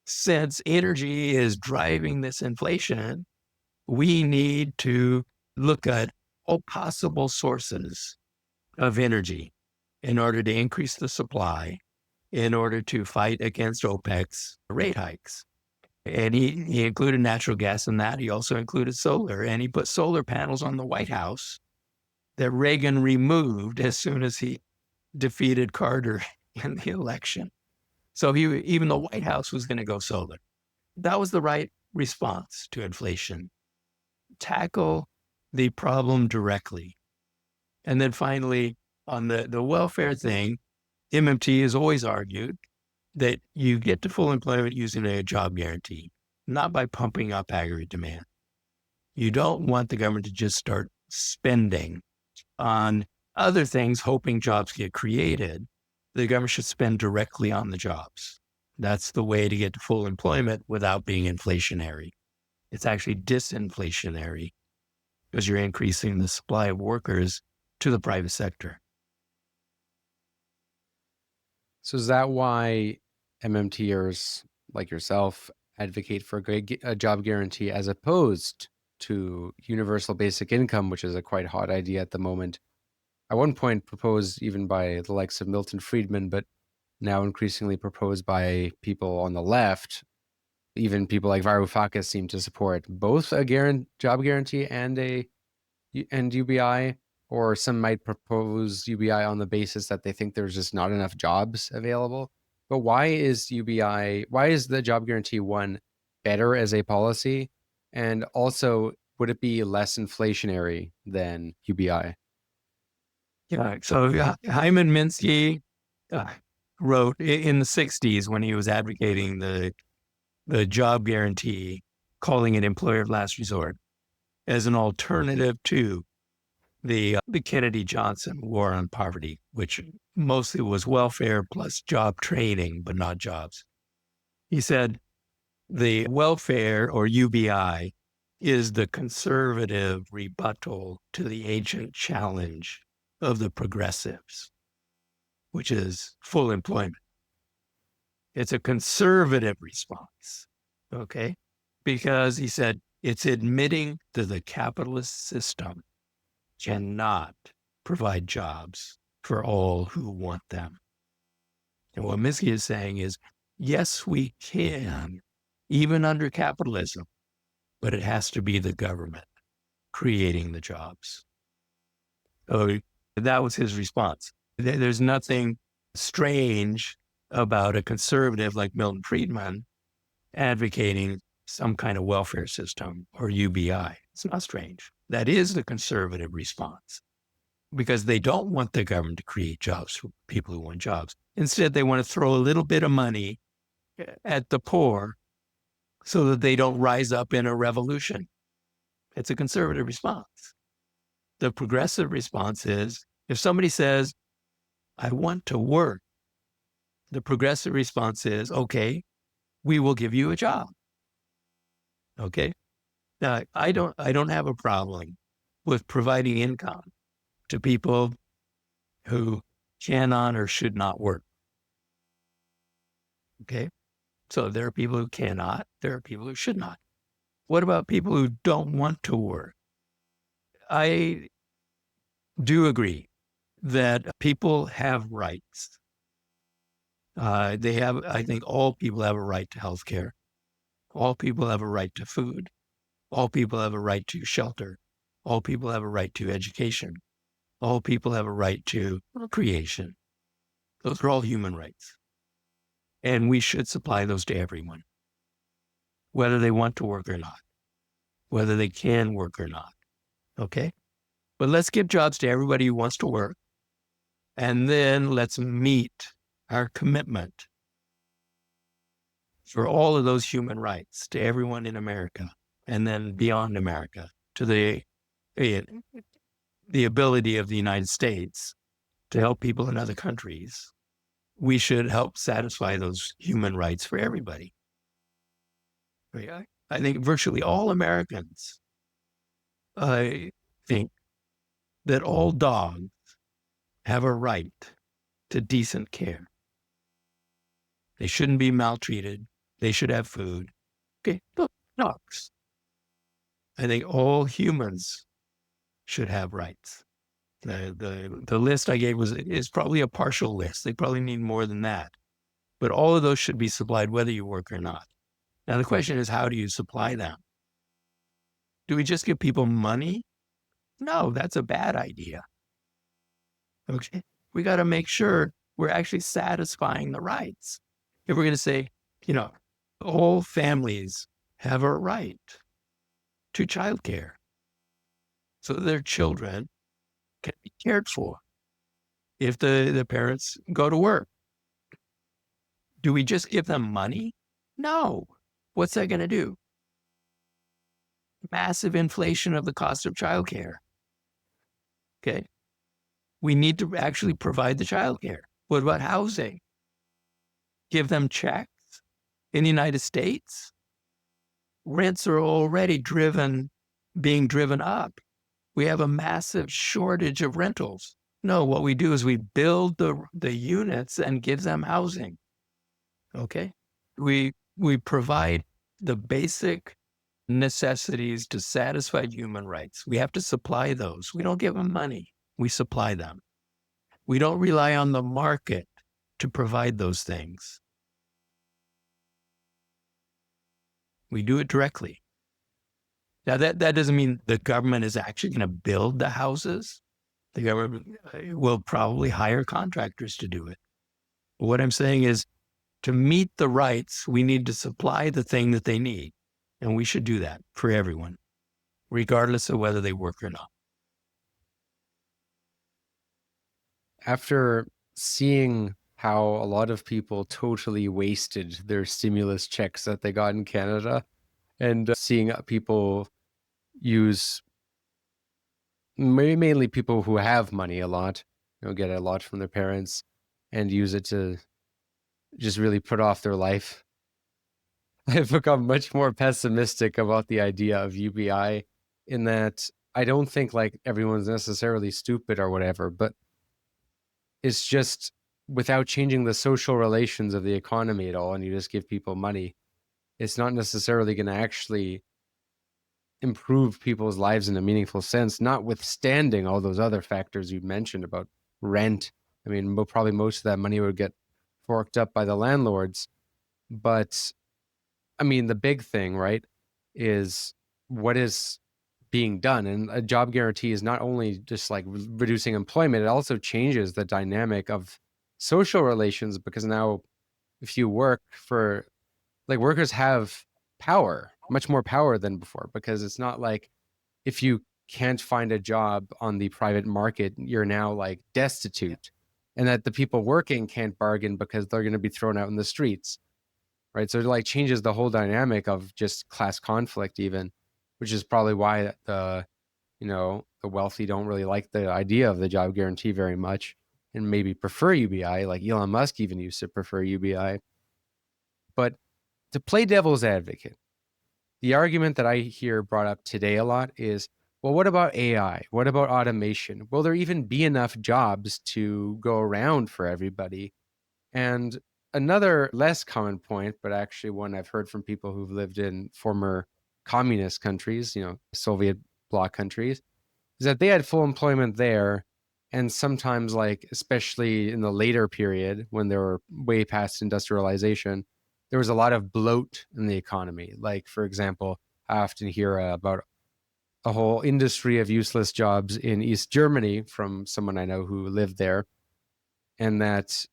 since energy is driving this inflation, we need to look at all possible sources of energy in order to increase the supply, in order to fight against OPEC's rate hikes. And he included natural gas in that. He also included solar, and he put solar panels on the White House that Reagan removed as soon as he defeated Carter in the election. So even the White House was going to go solar. That was the right response to inflation. Tackle the problem directly. And then finally, on the welfare thing, MMT has always argued that you get to full employment using a job guarantee, not by pumping up aggregate demand. You don't want the government to just start spending on other things, hoping jobs get created. The government should spend directly on the jobs. That's the way to get to full employment without being inflationary. It's actually disinflationary because you're increasing the supply of workers to the private sector. So is that why MMTers like yourself advocate for a job guarantee as opposed to universal basic income, which is a quite hot idea at the moment? At one point proposed even by the likes of Milton Friedman, but now increasingly proposed by people on the left. Even people like Varoufakis seem to support both a job guarantee and UBI, or some might propose UBI on the basis that they think there's just not enough jobs available. But why is the job guarantee one better as a policy? And also, would it be less inflationary than UBI? Yeah. So Hyman Minsky wrote in the 60s when he was advocating the job guarantee, calling it employer of last resort, as an alternative to the Kennedy-Johnson war on poverty, which mostly was welfare plus job training, but not jobs. He said the welfare, or UBI, is the conservative rebuttal to the ancient challenge of the progressives, which is full employment. It's a conservative response, okay? Because he said it's admitting that the capitalist system cannot provide jobs for all who want them. And what Minsky is saying is, yes, we can, even under capitalism, but it has to be the government creating the jobs. So that was his response. There's nothing strange about a conservative like Milton Friedman advocating some kind of welfare system or UBI. It's not strange. That is the conservative response, because they don't want the government to create jobs for people who want jobs. Instead, they want to throw a little bit of money at the poor so that they don't rise up in a revolution. It's a conservative response. The progressive response is, if somebody says, I want to work, the progressive response is, okay, we will give you a job. Okay? Now, I don't have a problem with providing income to people who cannot or should not work. Okay? So there are people who cannot, there are people who should not. What about people who don't want to work? I do agree that people have rights. I think all people have a right to health care. All people have a right to food. All people have a right to shelter. All people have a right to education. All people have a right to creation. Those are all human rights. And we should supply those to everyone, whether they want to work or not, whether they can work or not. Okay? But let's give jobs to everybody who wants to work. And then let's meet our commitment for all of those human rights to everyone in America, and then beyond America, to the ability of the United States to help people in other countries. We should help satisfy those human rights for everybody. I think virtually all Americans, I think that all dogs have a right to decent care. They shouldn't be maltreated. They should have food. Okay, look, dogs. I think all humans should have rights. The list I gave is probably a partial list. They probably need more than that. But all of those should be supplied whether you work or not. Now the question is, how do you supply them? Do we just give people money? No, that's a bad idea. Okay, we got to make sure we're actually satisfying the rights. If we're going to say, all families have a right to childcare so that their children can be cared for if the parents go to work. Do we just give them money? No. What's that going to do? Massive inflation of the cost of childcare. Okay. We need to actually provide the childcare. What about housing? Give them checks? In the United States, rents are already being driven up. We have a massive shortage of rentals. No, what we do is we build the units and give them housing. Okay? We provide the basic necessities to satisfy human rights. We have to supply those. We don't give them money. We supply them. We don't rely on the market to provide those things. We do it directly. Now, that doesn't mean the government is actually going to build the houses. The government will probably hire contractors to do it. But what I'm saying is, to meet the rights, we need to supply the thing that they need. And we should do that for everyone, regardless of whether they work or not. After seeing how a lot of people totally wasted their stimulus checks that they got in Canada, and seeing people use, mainly people who have money a lot, get a lot from their parents and use it to just really put off their life, I've become much more pessimistic about the idea of UBI, in that I don't think like everyone's necessarily stupid or whatever, but it's just without changing the social relations of the economy at all, and you just give people money, it's not necessarily going to actually improve people's lives in a meaningful sense, notwithstanding all those other factors you mentioned about rent. I mean, probably most of that money would get forked up by the landlords. But I mean, the big thing, right, is what is being done. And a job guarantee is not only just like reducing employment, it also changes the dynamic of social relations, because now if you work for, like, workers have power, much more power than before, because it's not like if you can't find a job on the private market, you're now like destitute, and that the people working can't bargain because they're going to be thrown out in the streets, right? So it like changes the whole dynamic of just class conflict even, which is probably why the wealthy don't really like the idea of the job guarantee very much, and maybe prefer UBI. Like Elon Musk even used to prefer UBI. But to play devil's advocate, the argument that I hear brought up today a lot is, well, what about AI? What about automation? Will there even be enough jobs to go around for everybody? And another less common point, but actually one I've heard from people who've lived in former communist countries, Soviet bloc countries, is that they had full employment there. And sometimes, like, especially in the later period when they were way past industrialization, there was a lot of bloat in the economy. Like, for example, I often hear about a whole industry of useless jobs in East Germany from someone I know who lived there. And that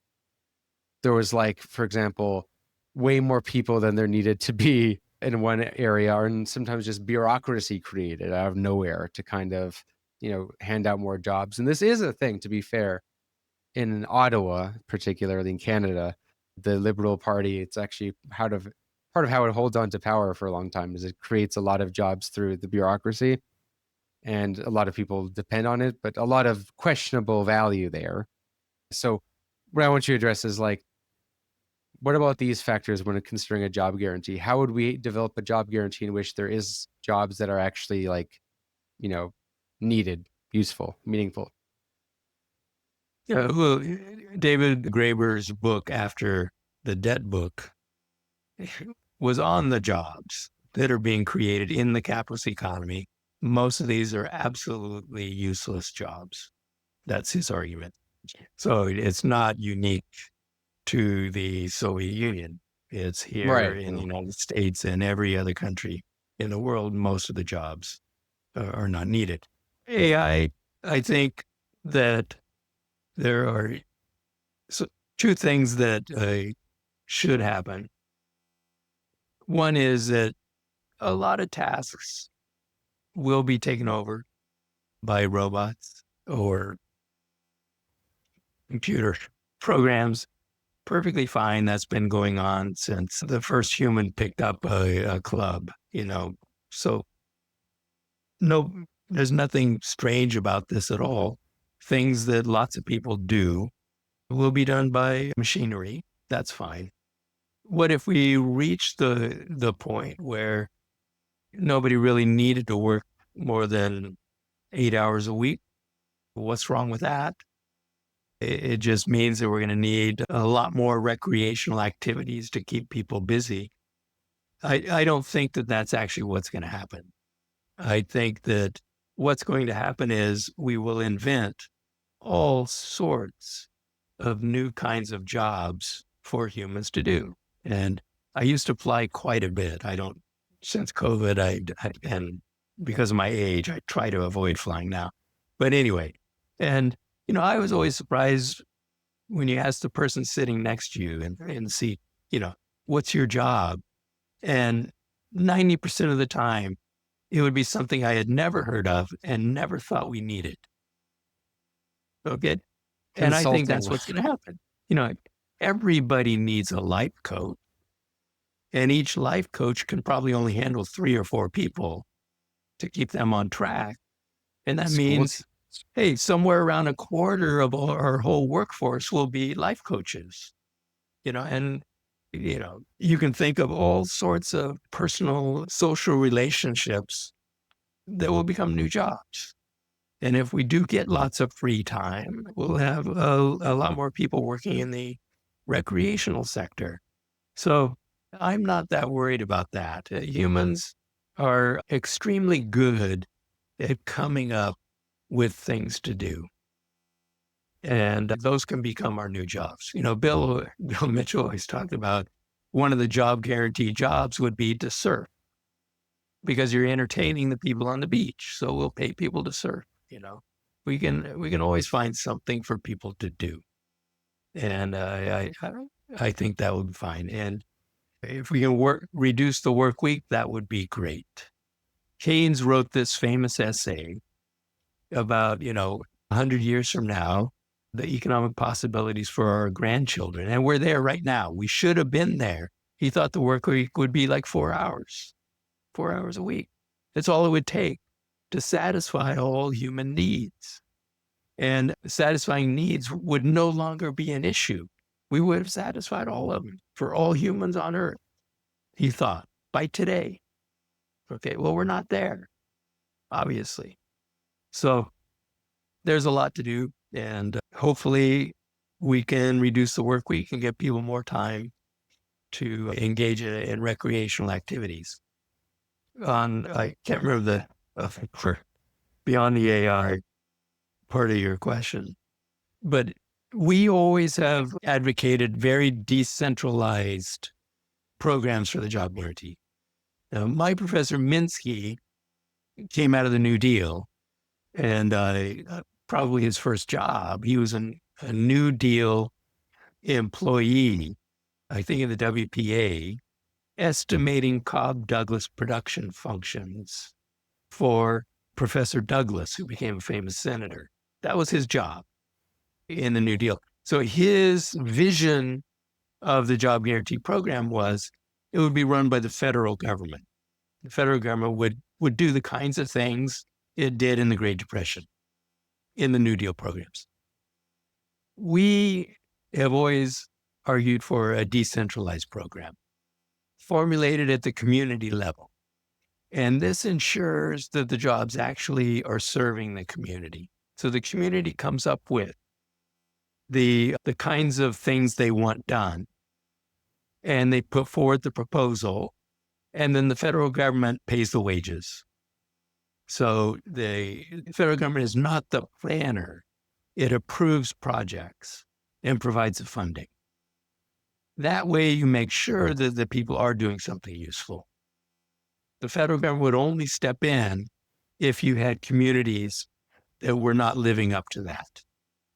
there was, like, for example, way more people than there needed to be in one area, and sometimes just bureaucracy created out of nowhere to kind of, hand out more jobs. And this is a thing, to be fair, in Ottawa, particularly in Canada, the Liberal Party, it's actually part of how it holds on to power for a long time, is it creates a lot of jobs through the bureaucracy, and a lot of people depend on it, but a lot of questionable value there. So what I want you to address is, like, what about these factors when considering a job guarantee? How would we develop a job guarantee in which there is jobs that are actually, like, needed, useful, meaningful? Yeah, well, David Graeber's book after the debt book was on the jobs that are being created in the capitalist economy. Most of these are absolutely useless jobs. That's his argument. So it's not unique to the Soviet Union. It's here Right. in the United States and every other country in the world. Most of the jobs are not needed. AI, I think that there are two things that should happen. One is that a lot of tasks will be taken over by robots or computer programs. Perfectly fine. That's been going on since the first human picked up a club, So no, there's nothing strange about this at all. Things that lots of people do will be done by machinery. That's fine. What if we reach the point where nobody really needed to work more than 8 hours a week? What's wrong with that? It just means that we're going to need a lot more recreational activities to keep people busy. I don't think that that's actually what's going to happen. I think that what's going to happen is we will invent all sorts of new kinds of jobs for humans to do. And I used to fly quite a bit. Since COVID, and because of my age, I try to avoid flying now. But anyway, and I was always surprised when you ask the person sitting next to you and see, what's your job? And 90% of the time, it would be something I had never heard of and never thought we needed. Okay. And I think that's what's going to happen. Everybody needs a life coach, and each life coach can probably only handle 3 or 4 people to keep them on track. And that means, hey, somewhere around a quarter of our whole workforce will be life coaches, and, you can think of all sorts of personal social relationships that will become new jobs. And if we do get lots of free time, we'll have a lot more people working in the recreational sector. So I'm not that worried about that. Humans are extremely good at coming up with things to do. And those can become our new jobs. Bill Mitchell always talked about one of the job guarantee jobs would be to surf, because you're entertaining the people on the beach. So we'll pay people to surf. We can always find something for people to do. And I think that would be fine. And if we can reduce the work week, that would be great. Keynes wrote this famous essay about, 100 years from now, the economic possibilities for our grandchildren. And we're there right now. We should have been there. He thought the work week would be like 4 hours a week. That's all it would take to satisfy all human needs. And satisfying needs would no longer be an issue. We would have satisfied all of them for all humans on Earth, he thought, by today. Okay, well, we're not there, obviously. So there's a lot to do. And hopefully we can reduce the work week and get people more time to engage in recreational activities. I can't remember beyond the AI part of your question, but we always have advocated very decentralized programs for the job guarantee. Now, my professor Minsky came out of the New Deal, and probably his first job, he was a New Deal employee, I think in the WPA, estimating Cobb-Douglas production functions for Professor Douglas, who became a famous senator. That was his job in the New Deal. So his vision of the job guarantee program was it would be run by the federal government. The federal government would do the kinds of things it did in the Great Depression in the New Deal programs. We have always argued for a decentralized program, formulated at the community level. And this ensures that the jobs actually are serving the community. So the community comes up with the kinds of things they want done, and they put forward the proposal, and then the federal government pays the wages. So the federal government is not the planner. It approves projects and provides the funding. That way you make sure that the people are doing something useful. The federal government would only step in if you had communities that were not living up to that.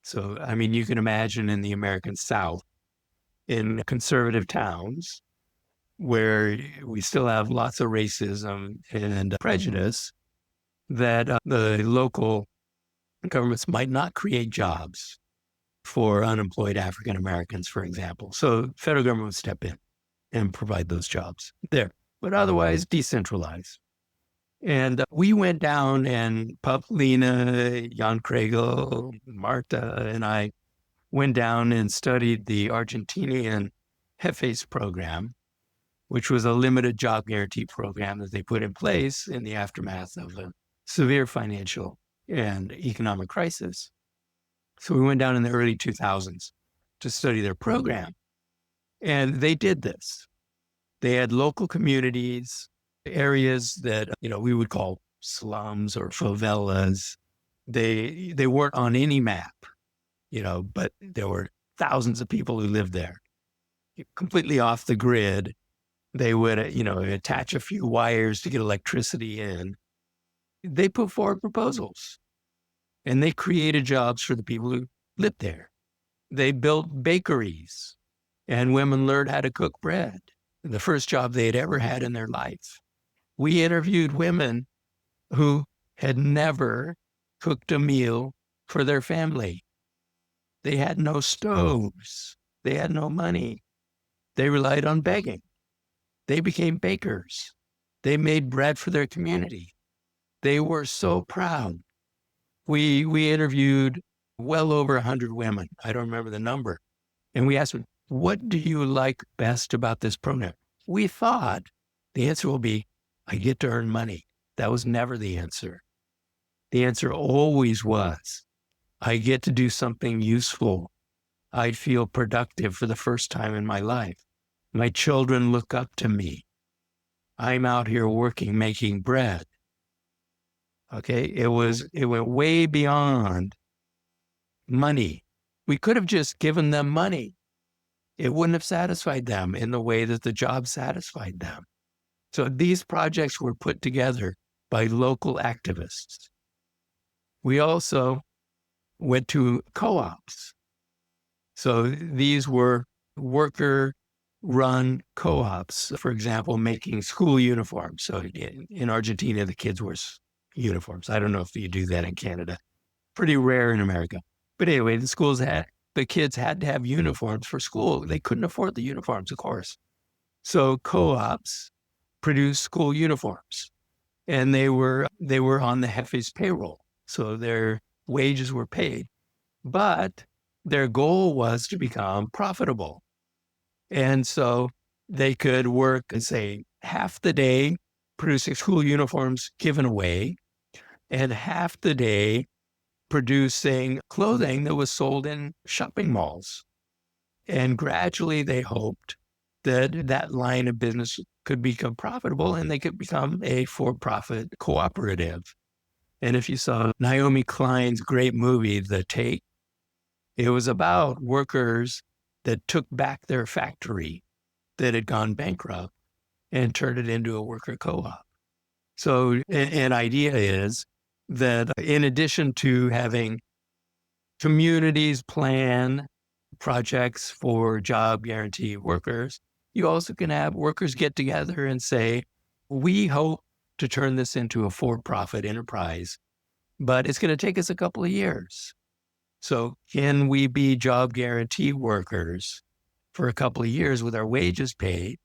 So, I mean, you can imagine in the American South, in conservative towns, where we still have lots of racism and prejudice, that the local governments might not create jobs for unemployed African Americans, for example. So federal government would step in and provide those jobs there, but otherwise decentralized. And we went down, and Lena, Jan Kregel, Marta, and I went down and studied the Argentinian Jefes program, which was a limited job guarantee program that they put in place in the aftermath of a severe financial and economic crisis. So we went down in the early 2000s to study their program. And they did this. They had local communities, areas that, we would call slums or favelas. They weren't on any map, but there were thousands of people who lived there, completely off the grid. They would, attach a few wires to get electricity in. They put forward proposals and they created jobs for the people who lived there. They built bakeries and women learned how to cook bread, the first job they had ever had in their life. We interviewed women who had never cooked a meal for their family. They had no stoves. They had no money. They relied on begging. They became bakers. They made bread for their community. They were so proud. We interviewed well over 100 women. I don't remember the number. And we asked them, what do you like best about this program? We thought the answer will be, I get to earn money. That was never the answer. The answer always was, I get to do something useful. I feel productive for the first time in my life. My children look up to me. I'm out here working, making bread. Okay, it went way beyond money. We could have just given them money. It wouldn't have satisfied them in the way that the job satisfied them. So these projects were put together by local activists. We also went to co-ops. So these were worker-run co-ops, for example, making school uniforms. So in Argentina, the kids wear uniforms. I don't know if you do that in Canada. Pretty rare in America. But anyway, the kids had to have uniforms for school. They couldn't afford the uniforms, of course. So co-ops produced school uniforms, and they were on the jefe's payroll. So their wages were paid, but their goal was to become profitable. And so they could work, say, half the day producing school uniforms given away, and half the day producing clothing that was sold in shopping malls. And gradually they hoped that that line of business could become profitable and they could become a for-profit cooperative. And if you saw Naomi Klein's great movie, The Take, it was about workers that took back their factory that had gone bankrupt and turned it into a worker co-op. So an idea is that in addition to having communities plan projects for job guarantee workers, you also can have workers get together and say, we hope to turn this into a for-profit enterprise, but it's going to take us a couple of years. So can we be job guarantee workers for a couple of years with our wages paid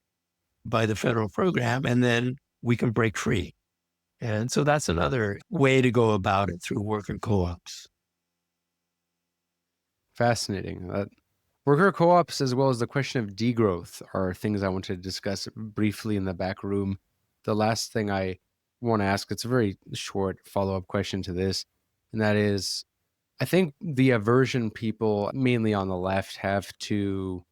by the federal program, and then we can break free? And so that's another way to go about it, through worker co-ops. Fascinating. Worker co-ops, as well as the question of degrowth, are things I want to discuss briefly in the back room. The last thing I want to ask, it's a very short follow-up question to this, and that is, I think the aversion people, mainly on the left, the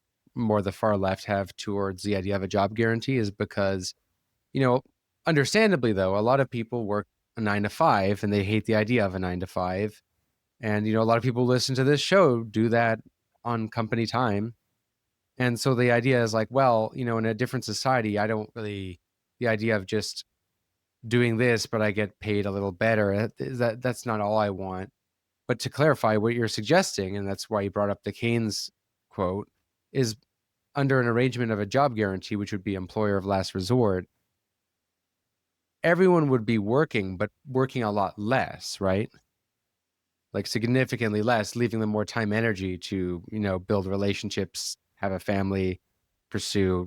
far left have towards the idea of a job guarantee is because, understandably though, a lot of people work a 9 to 5 and they hate the idea of a 9 to 5. And, a lot of people listen to this show do that on company time. And so the idea is like, well, in a different society, the idea of just doing this, but I get paid a little better, that's not all I want. But to clarify what you're suggesting, and that's why you brought up the Keynes quote, is under an arrangement of a job guarantee, which would be employer of last resort, everyone would be working, but working a lot less, right? Like significantly less, leaving them more time, energy to, build relationships, have a family, pursue,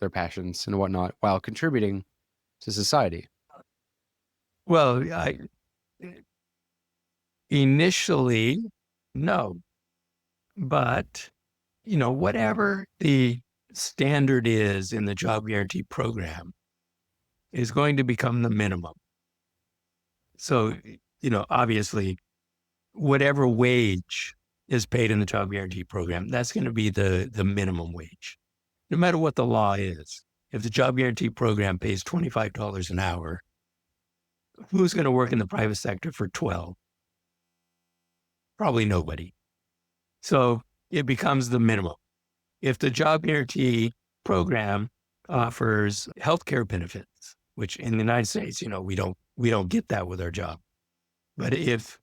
their passions and whatnot, while contributing to society. Well, initially, no. But, whatever the standard is in the job guarantee program is going to become the minimum. So, obviously, whatever wage is paid in the job guarantee program, that's going to be the minimum wage, no matter what the law is. If the job guarantee program pays $25 an hour, who's going to work in the private sector for 12? Probably nobody. So it becomes the minimum. If the job guarantee program offers healthcare benefits, which in the United States, we don't get that with our job. But if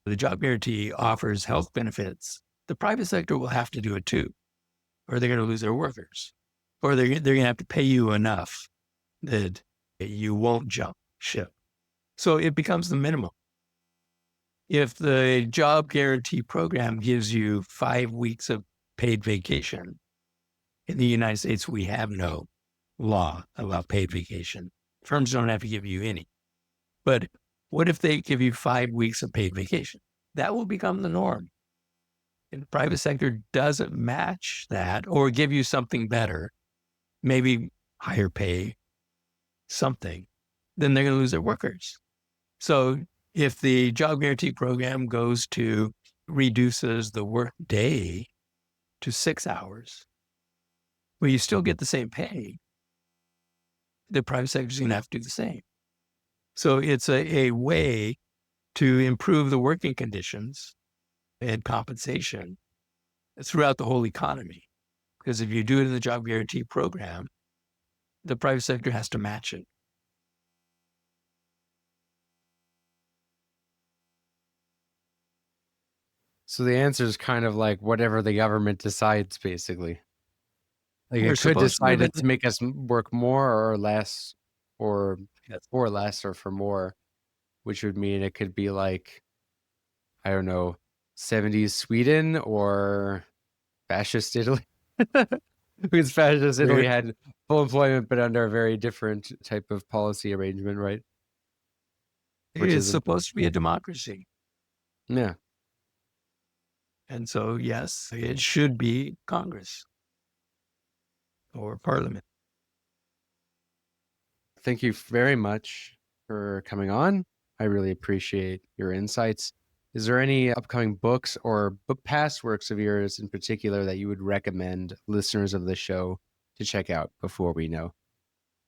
the job guarantee offers health benefits, the private sector will have to do it too, or they're going to lose their workers, or they're going to have to pay you enough that you won't jump ship. So it becomes the minimum. If the job guarantee program gives you 5 weeks of paid vacation, in the United States, we have no law about paid vacation. Firms don't have to give you any. But what if they give you 5 weeks of paid vacation? That will become the norm. If the private sector doesn't match that or give you something better, maybe higher pay, something, then they're going to lose their workers. So if the job guarantee program reduces the work day to 6 hours, well, you still get the same pay, the private sector is going to have to do the same. So it's a way to improve the working conditions and compensation throughout the whole economy. Because if you do it in the job guarantee program, the private sector has to match it. So the answer is kind of like whatever the government decides, basically. Like We're it could supposed to decide live it to make us work more or less, or for less or for more, which would mean it could be like, I don't know, 70s Sweden or fascist Italy. Because fascist Italy had full employment, but under a very different type of policy arrangement, right? It is supposed to be a democracy. Yeah. And so, yes, it should be Congress or Parliament. Thank you very much for coming on. I really appreciate your insights. Is there any upcoming books or past works of yours in particular that you would recommend listeners of the show to check out before we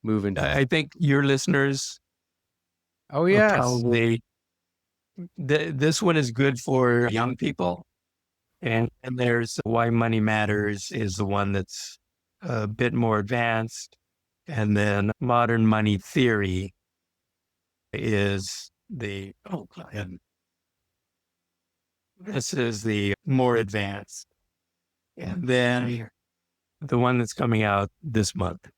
move into? I think your listeners. Oh, yes. Probably. This one is good for young people. And there's Why Money Matters is the one that's a bit more advanced. And then Modern Money Theory is this is the more advanced. And then the one that's coming out this month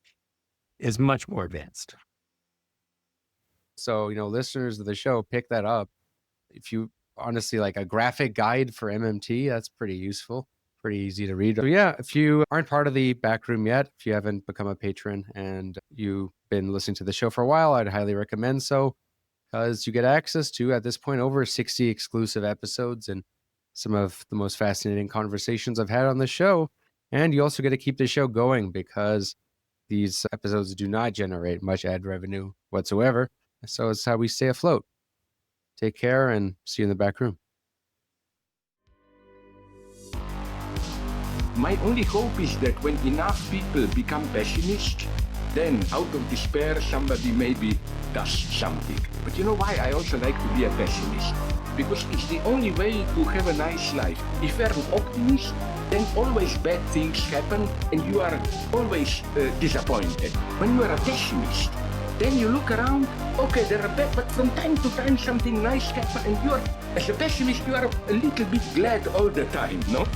is much more advanced. So, listeners of the show, pick that up. If you honestly like a graphic guide for MMT, that's pretty useful, pretty easy to read. So yeah, if you aren't part of the Backroom yet, if you haven't become a patron and you've been listening to the show for a while, I'd highly recommend so, because you get access to, at this point, over 60 exclusive episodes and some of the most fascinating conversations I've had on the show. And you also get to keep the show going because these episodes do not generate much ad revenue whatsoever. So it's how we stay afloat. Take care and see you in the back room. My only hope is that when enough people become pessimists, then out of despair somebody maybe does something. But you know why I also like to be a pessimist? Because it's the only way to have a nice life. If you're an optimist, then always bad things happen and you are always disappointed. When you are a pessimist, then you look around, okay, there are bad, but from time to time something nice happens, and you are, as a pessimist, you are a little bit glad all the time, no?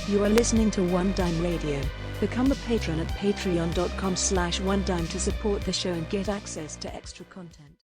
You are listening to One Dime Radio. Become a patron at patreon.com/onedime to support the show and get access to extra content.